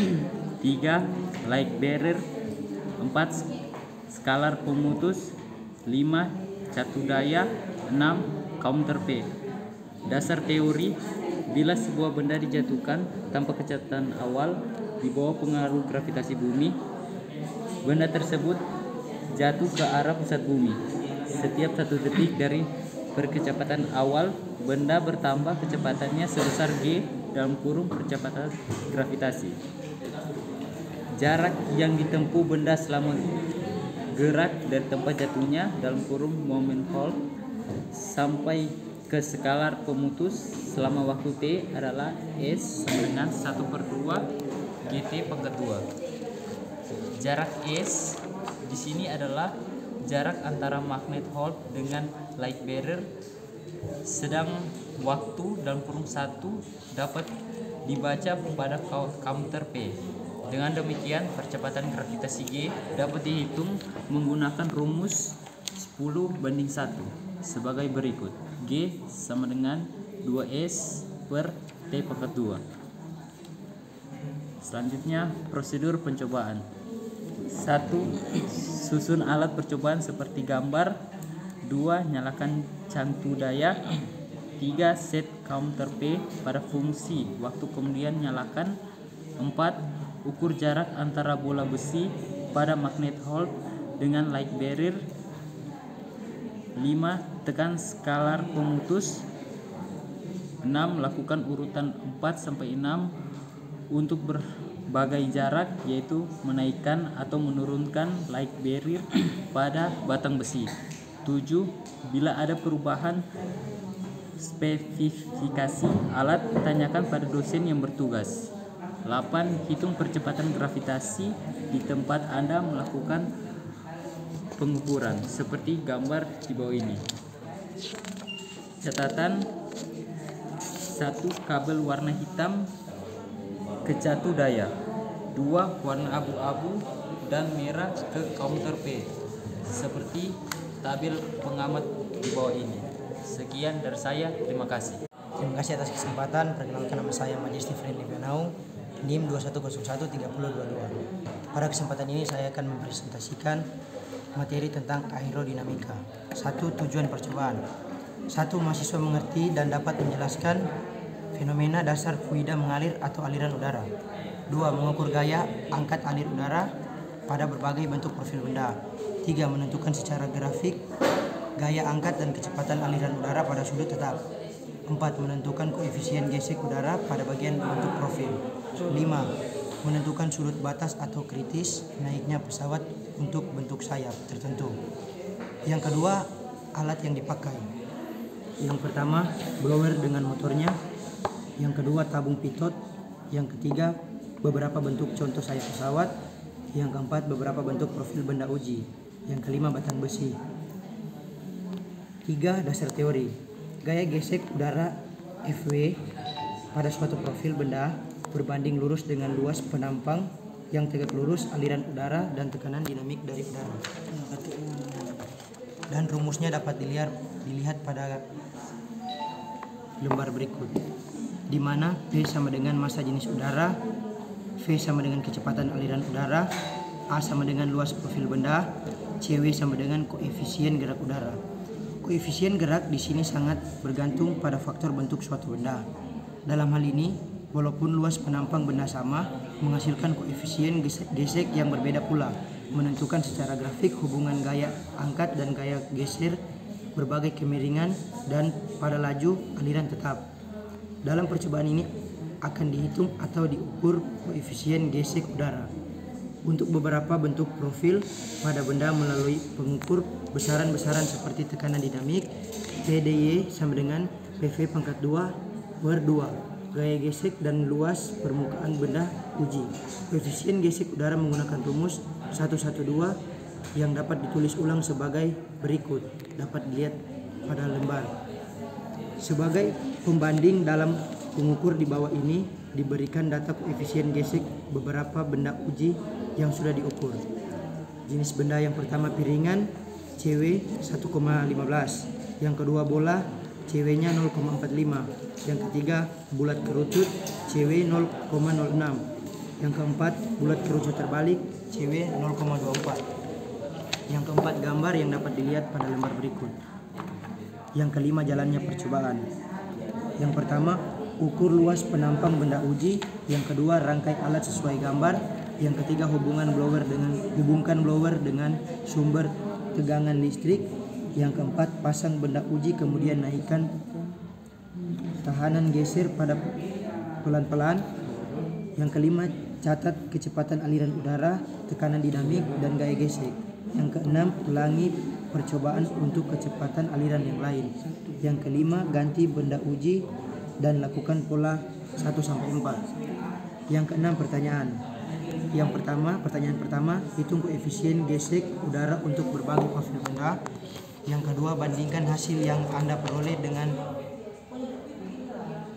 S14: 3. Light bearer. 4. Skalar pemutus. 5. Catu daya. 6. Counter P. Dasar teori: bila sebuah benda dijatuhkan tanpa kecepatan awal di bawah pengaruh gravitasi bumi, benda tersebut jatuh ke arah pusat bumi. Setiap 1 detik dari perkecepatan awal, benda bertambah kecepatannya sebesar G dalam kurung percepatan gravitasi. Jarak yang ditempuh benda selama gerak dari tempat jatuhnya dalam kurung moment Hall sampai ke skalar pemutus selama waktu T adalah S sama dengan 1/2 GT pangkat 2. Jarak S di sini adalah jarak antara magnet hole dengan light bearer, sedang waktu dalam kurung 1 dapat dibaca pada counter P. Dengan demikian, percepatan gravitasi G dapat dihitung menggunakan rumus 10:1 sebagai berikut. G sama dengan 2S per T pangkat 2. Selanjutnya, prosedur pencobaan. 1. Susun alat percobaan seperti gambar. 2. Nyalakan cangtu daya. 3. Set counter P pada fungsi waktu, kemudian nyalakan. 4. Ukur jarak antara bola besi pada magnet hole dengan light bearer. 5. Tekan skalar pemutus. 6. Lakukan urutan 4-6 untuk berbagai jarak, yaitu menaikkan atau menurunkan light bearer pada batang besi. 7. Bila ada perubahan spesifikasi alat, tanyakan pada dosen yang bertugas. 8. Hitung percepatan gravitasi di tempat Anda melakukan pengukuran, seperti gambar di bawah ini. Catatan: 1. Kabel warna hitam ke catu daya. 2. Warna abu-abu dan merah ke counter P, seperti tabel pengamat di bawah ini. Sekian dari saya, terima kasih.
S17: Terima kasih atas kesempatan. Perkenalkan, nama saya Majesty Friendly Vianau, NIM 2101-3022. Pada kesempatan ini saya akan mempresentasikan materi tentang aerodinamika. 1. Tujuan percobaan. 1. Mahasiswa mengerti dan dapat menjelaskan fenomena dasar fluida mengalir atau aliran udara. 2. Mengukur gaya angkat alir udara pada berbagai bentuk profil benda. 3. Menentukan secara grafik gaya angkat dan kecepatan aliran udara pada sudut tetap. 4. Menentukan koefisien gesek udara pada bagian bentuk profil. 5. Menentukan sudut batas atau kritis naiknya pesawat untuk bentuk sayap tertentu. Yang kedua, alat yang dipakai. Yang pertama, blower dengan motornya. Yang kedua, tabung pitot. Yang ketiga, beberapa bentuk contoh sayap pesawat. Yang keempat, beberapa bentuk profil benda uji. Yang kelima, batang besi. 3. Dasar teori. Gaya gesek udara Fw pada suatu profil benda berbanding lurus dengan luas penampang yang tegak lurus, aliran udara, dan tekanan dinamik dari udara. Dan rumusnya dapat dilihat pada lembar berikut, di mana P sama dengan massa jenis udara, V sama dengan kecepatan aliran udara, A sama dengan luas profil benda, Cw sama dengan koefisien gerak udara. Koefisien gerak di sini sangat bergantung pada faktor bentuk suatu benda. Dalam hal ini, walaupun luas penampang benda sama, menghasilkan koefisien gesek yang berbeda pula, menentukan secara grafik hubungan gaya angkat dan gaya geser, berbagai kemiringan, dan pada laju aliran tetap. Dalam percobaan ini akan dihitung atau diukur koefisien gesek udara untuk beberapa bentuk profil pada benda melalui pengukur besaran-besaran seperti tekanan dinamik, PDY sama dengan PV pangkat 2 per 2, gaya gesek dan luas permukaan benda uji. Koefisien gesek udara menggunakan rumus 112 yang dapat ditulis ulang sebagai berikut, dapat dilihat pada lembar. Sebagai pembanding dalam pengukur di bawah ini diberikan data koefisien gesek beberapa benda uji yang sudah diukur. Jenis benda yang pertama piringan, Cw 1,15, yang kedua bola, Cw-nya 0,45, yang ketiga bulat kerucut, Cw 0,06, yang keempat bulat kerucut terbalik, Cw 0,24. Yang keempat gambar yang dapat dilihat pada lembar berikut. Yang kelima jalannya percobaan. Yang pertama ukur luas penampang benda uji, yang kedua rangkai alat sesuai gambar, yang ketiga hubungkan blower dengan sumber tegangan listrik, yang keempat pasang benda uji kemudian naikkan tahanan geser pada pelan-pelan, yang kelima catat kecepatan aliran udara, tekanan dinamik, dan gaya gesek. Yang keenam ulangi percobaan untuk kecepatan aliran yang lain. Yang kelima ganti benda uji dan lakukan pola 1-4. Yang keenam pertanyaan. Yang pertama, pertanyaan pertama, hitung koefisien gesek udara untuk berbagai profil benda. Yang kedua, bandingkan hasil yang Anda peroleh dengan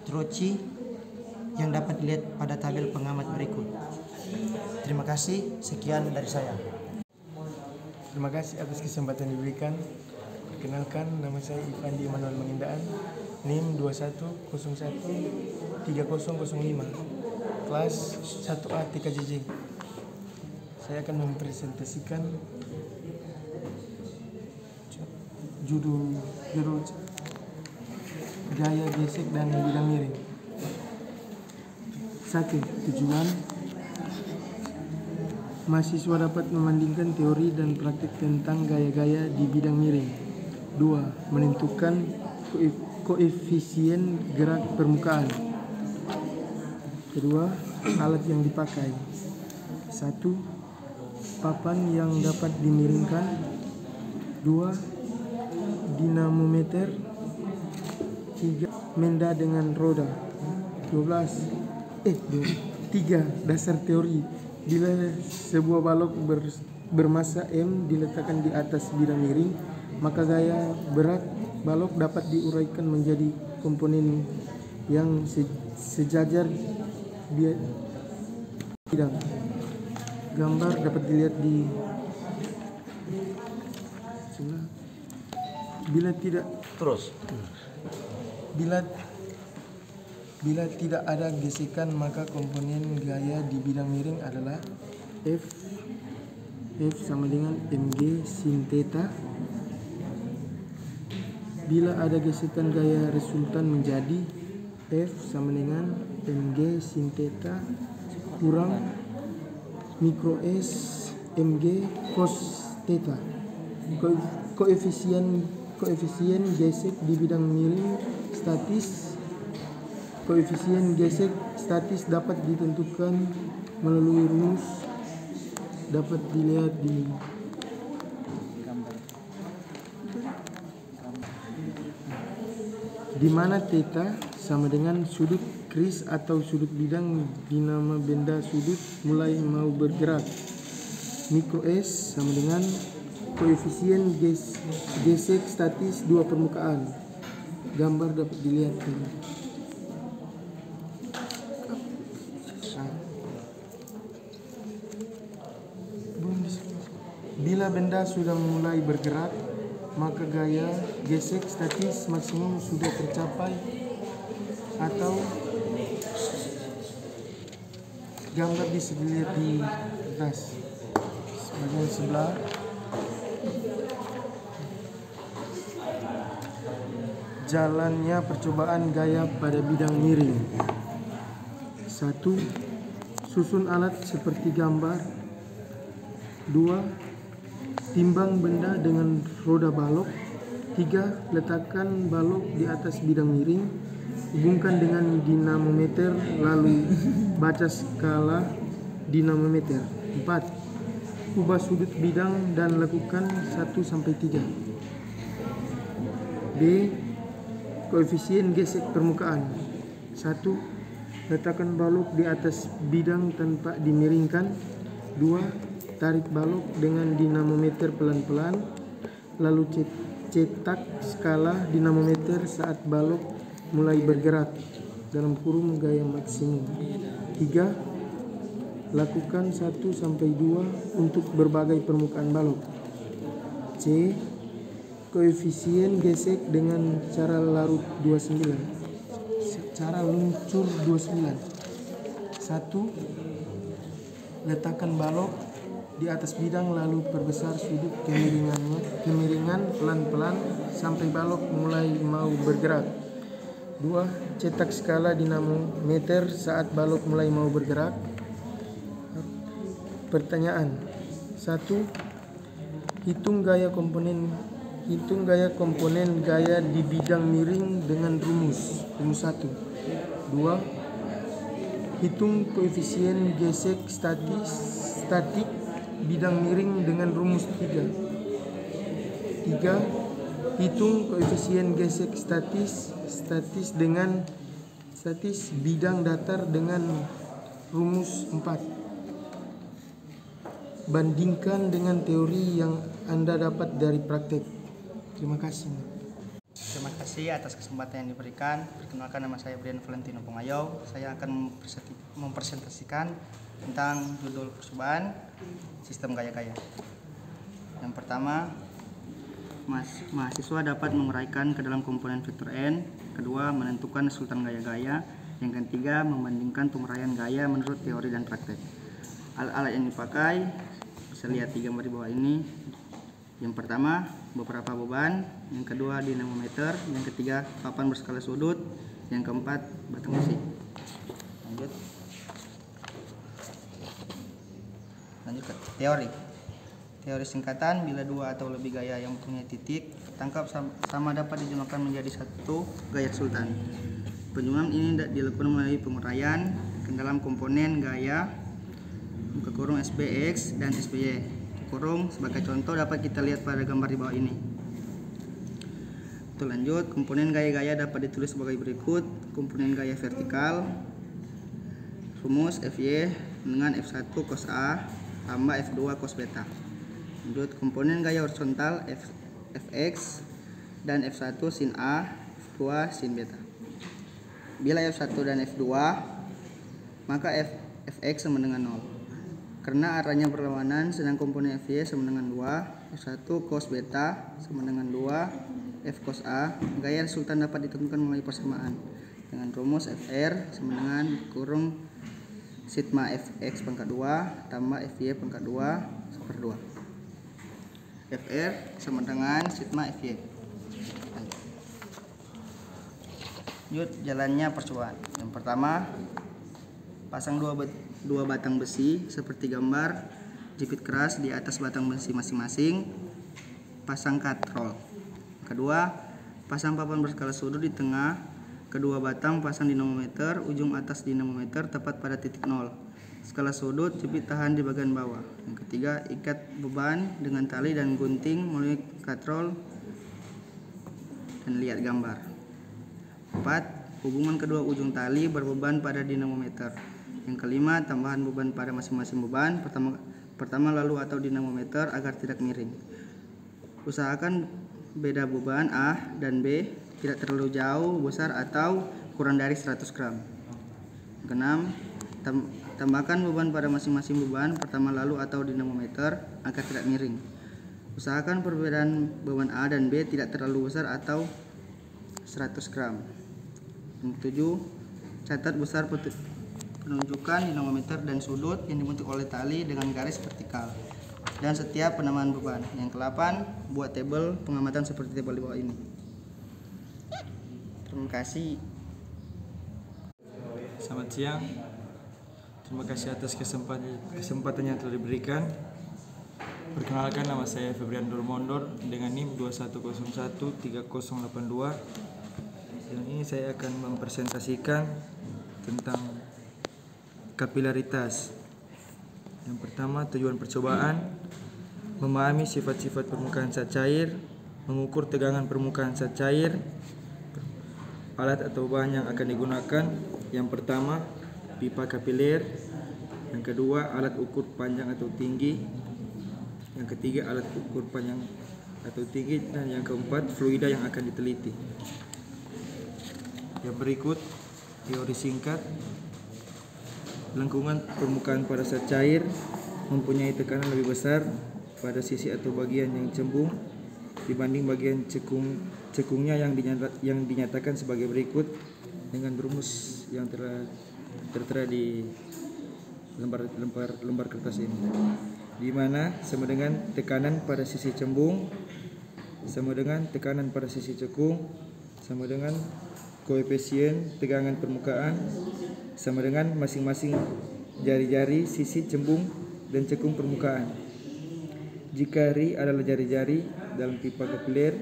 S17: Troci yang dapat dilihat pada tabel pengamat berikut. Terima kasih, sekian dari saya.
S18: Terima kasih atas kesempatan diberikan. Perkenalkan, nama saya Ivandi Emanuel Mangindaan, NIM 21013005, kelas 1A TKJJ. Saya akan mempresentasikan judul gaya gesek dan bidang miring. 1. Tujuan: mahasiswa dapat membandingkan teori dan praktik tentang gaya-gaya di bidang miring. 2. Menentukan koefisien gerak permukaan. Kedua, alat yang dipakai. 1. Papan yang dapat dimiringkan. 2. Dinamometer. 3. Menda dengan roda. 3. Dasar teori. Bila sebuah balok bermassa M diletakkan di atas bidang miring, maka gaya berat balok dapat diuraikan menjadi komponen yang sejajar bidang. Gambar dapat dilihat di sebelah. Bila tidak ada gesekan, maka komponen gaya di bidang miring adalah F sama dengan mg sin theta. Bila ada gesekan, gaya resultan menjadi F sama dengan mg sin theta kurang mikro S mg cos theta. Koefisien gesek di bidang miring statis. Koefisien gesek statis dapat ditentukan melalui rumus dapat dilihat di di mana theta sama dengan sudut kris atau sudut bidang dinama benda sudut mulai mau bergerak. Mikro S sama dengan koefisien gesek statis dua permukaan. Gambar dapat dilihat. Bila benda sudah mulai bergerak, maka gaya gesek statis maksimum sudah tercapai atau gambar bisa dilihat di atas bagian sebelah. Jalannya percobaan gaya pada bidang miring. 1. Susun alat seperti gambar. 2. Timbang benda dengan roda balok. 3. Letakkan balok di atas bidang miring. Hubungkan dengan dinamometer lalu baca skala dinamometer. 4. Ubah sudut bidang dan lakukan 1-3. B. Koefisien gesek permukaan. 1. Letakkan balok di atas bidang tanpa dimiringkan. 2. Tarik balok dengan dinamometer pelan-pelan, lalu cetak skala dinamometer saat balok mulai bergerak dalam kurung gaya maksimum. 3. Lakukan 1-2 untuk berbagai permukaan balok. C. Koefisien gesek dengan cara larut 29. Cara luncur 29. 1. Letakkan balok di atas bidang lalu perbesar sudut kemiringan pelan-pelan sampai balok mulai mau bergerak. 2. Cetak skala dinamometer saat balok mulai mau bergerak. Pertanyaan. 1. Hitung gaya komponen gaya di bidang miring dengan rumus. Rumus 1. 2. Hitung koefisien gesek statik bidang miring dengan rumus 3. 3. Hitung koefisien gesek statis bidang datar dengan rumus 4. Bandingkan dengan teori yang Anda dapat dari praktek. Terima kasih.
S13: Terima kasih atas kesempatan yang diberikan. Perkenalkan, nama saya Brian Valentino Pengayau. Saya akan mempresentasikan tentang judul percobaan sistem gaya-gaya. Yang pertama, mahasiswa dapat menguraikan ke dalam komponen vektor n. Kedua, menentukan resultan gaya-gaya. Yang ketiga, membandingkan penguraian gaya menurut teori dan praktek. Alat-alat yang dipakai bisa lihat di gambar di bawah ini. Yang pertama, beberapa beban. Yang kedua, dinamometer. Yang ketiga, papan berskala sudut. Yang keempat, batang besi. Lanjut ke teori. Teori singkatan, bila dua atau lebih gaya yang mempunyai titik tangkap sama dapat dijumlahkan menjadi satu gaya resultan. Penjumlahan ini dilakukan melalui penguraian ke dalam komponen gaya buka kurung SBX dan SBY kurung. Sebagai contoh dapat kita lihat pada gambar di bawah ini. Lanjut, komponen gaya-gaya dapat ditulis sebagai berikut. Komponen gaya vertikal, rumus FY dengan F1 cos A tambah F2 cos beta. Lanjut, komponen gaya horizontal Fx dan F1 sin A, F2 sin beta. Bila F1 dan F2, maka Fx sama dengan 0. Karena arahnya berlawanan, sedang komponen Fy sama dengan 2, F1 cos beta sama dengan 2, F cos A. Gaya resultan dapat ditentukan melalui persamaan dengan rumus Fr sama dengan kurung sigma Fx pangkat 2 tambah Fy pangkat 2 per 2. Fr sama dengan sigma Fy. Lanjut, jalannya percobaan. Yang pertama, pasang dua batang besi seperti gambar, jepit keras di atas batang besi masing-masing, pasang katrol. Kedua, pasang papan berskala sudut di tengah kedua batang, pasang dinamometer ujung atas dinamometer tepat pada titik 0. Skala sudut jepit tahan di bagian bawah. Yang ketiga, ikat beban dengan tali dan gunting melalui katrol dan lihat gambar. keempat, hubungan kedua ujung tali berbeban pada dinamometer. Yang kelima, tambahan beban pada masing-masing beban pertama lalu atau dinamometer agar tidak miring. Usahakan beda beban A dan B tidak terlalu jauh, besar atau kurang dari 100 gram. Keenam, tambahkan beban pada masing-masing beban pertama lalu atau dinamometer agar tidak miring. Usahakan perbedaan beban A dan B tidak terlalu besar atau 100 gram. Yang ketujuh, catat besar penunjukan dinamometer dan sudut yang dibentuk oleh tali dengan garis vertikal dan setiap penambahan beban. Yang ke-8, buat tabel pengamatan seperti tabel di bawah ini. Terima kasih.
S19: Selamat siang. Terima kasih atas kesempatan yang telah diberikan. Perkenalkan, nama saya Febrian Dormondor dengan NIM 21013082. Yang ini saya akan mempresentasikan tentang kapilaritas. Yang pertama, tujuan percobaan: memahami sifat-sifat permukaan zat cair, mengukur tegangan permukaan zat cair, alat atau bahan yang akan digunakan. Yang pertama, pipa kapiler. Yang kedua, alat ukur panjang atau tinggi. Yang ketiga, alat ukur panjang atau tinggi. Dan yang keempat, fluida yang akan diteliti. Yang berikut, teori singkat. Lengkungan permukaan pada zat cair mempunyai tekanan lebih besar pada sisi atau bagian yang cembung dibanding bagian cekungnya yang dinyatakan sebagai berikut dengan rumus yang tertera di lembar kertas ini, di mana sama dengan tekanan pada sisi cembung sama dengan tekanan pada sisi cekung sama dengan koefisien tegangan permukaan sama dengan masing-masing jari-jari sisi cembung dan cekung permukaan. Jika Ri adalah jari-jari dalam pipa kapiler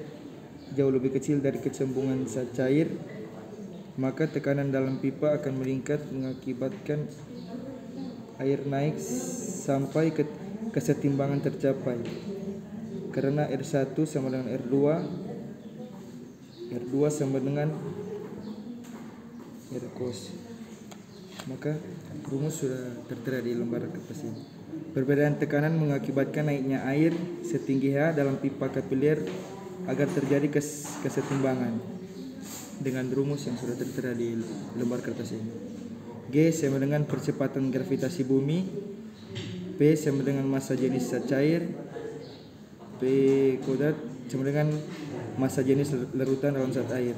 S19: jauh lebih kecil dari kecembungan zat cair, maka tekanan dalam pipa akan meningkat mengakibatkan air naik sampai kesetimbangan tercapai. Karena R1 sama dengan R2, R2 sama dengan R cos. Maka rumus sudah tertera di lembar kertas ini. Perbedaan tekanan mengakibatkan naiknya air setinggi H dalam pipa kapiler agar terjadi kesetimbangan dengan rumus yang sudah tertera di lembar kertas ini. G sama dengan percepatan gravitasi bumi, P sama dengan massa jenis zat cair, P kuadrat sama dengan massa jenis larutan dalam zat air.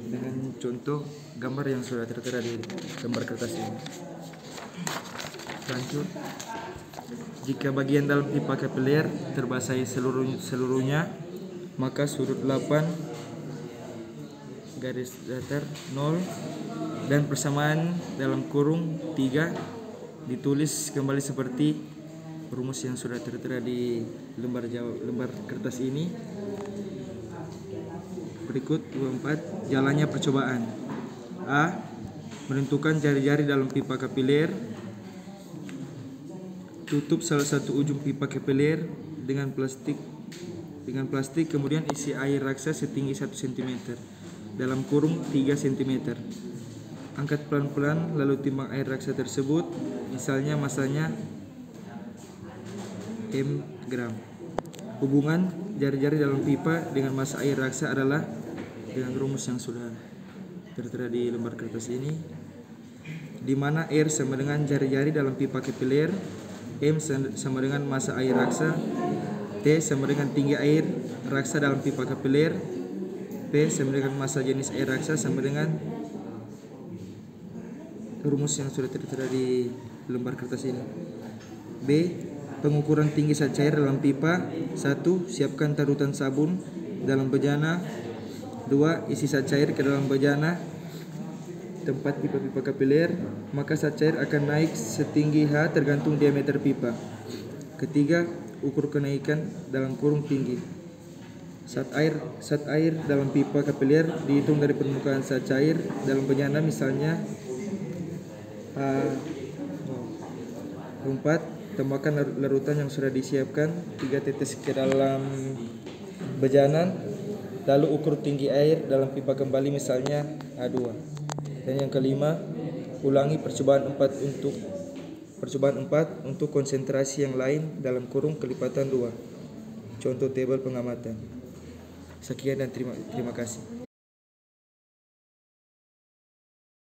S19: Dengan contoh gambar yang sudah tertera di lembar kertas ini. Lanjut, jika bagian dalam pipa kapiler terbasahi seluruhnya, maka sudut 8 garis datar 0 dan persamaan dalam kurung 3 ditulis kembali seperti rumus yang sudah tertera di lembar kertas ini. Berikut 24 jalannya percobaan. A. Menentukan jari-jari dalam pipa kapiler. Tutup salah satu ujung pipa kapiler dengan plastik kemudian isi air raksa setinggi 1 cm dalam kurung 3 cm. Angkat pelan-pelan lalu timbang air raksa tersebut, misalnya masanya m gram. Hubungan jari-jari dalam pipa dengan massa air raksa adalah dengan rumus yang sudah tertera di lembar kertas ini, di mana R sama dengan jari-jari dalam pipa kapiler, M sama dengan massa air raksa, T sama dengan tinggi air raksa dalam pipa kapiler, P sama dengan massa jenis air raksa sama dengan rumus yang sudah tertera di lembar kertas ini. B. Pengukuran tinggi zat cair dalam pipa. 1. Siapkan tarutan sabun dalam bejana. 2. Isi zat cair ke dalam bejana tempat pipa-pipa kapiler, maka zat cair akan naik setinggi H tergantung diameter pipa. Ketiga, ukur kenaikan dalam kurung tinggi. Zat air dalam pipa kapiler dihitung dari permukaan zat cair dalam bejana, misalnya H4. Tambahkan larutan yang sudah disiapkan 3 tetes ke dalam bejanan lalu ukur tinggi air dalam pipa kembali misalnya A2. Dan yang kelima, ulangi percobaan 4 untuk konsentrasi yang lain dalam kurung kelipatan 2. Contoh tabel pengamatan. Sekian dan terima kasih.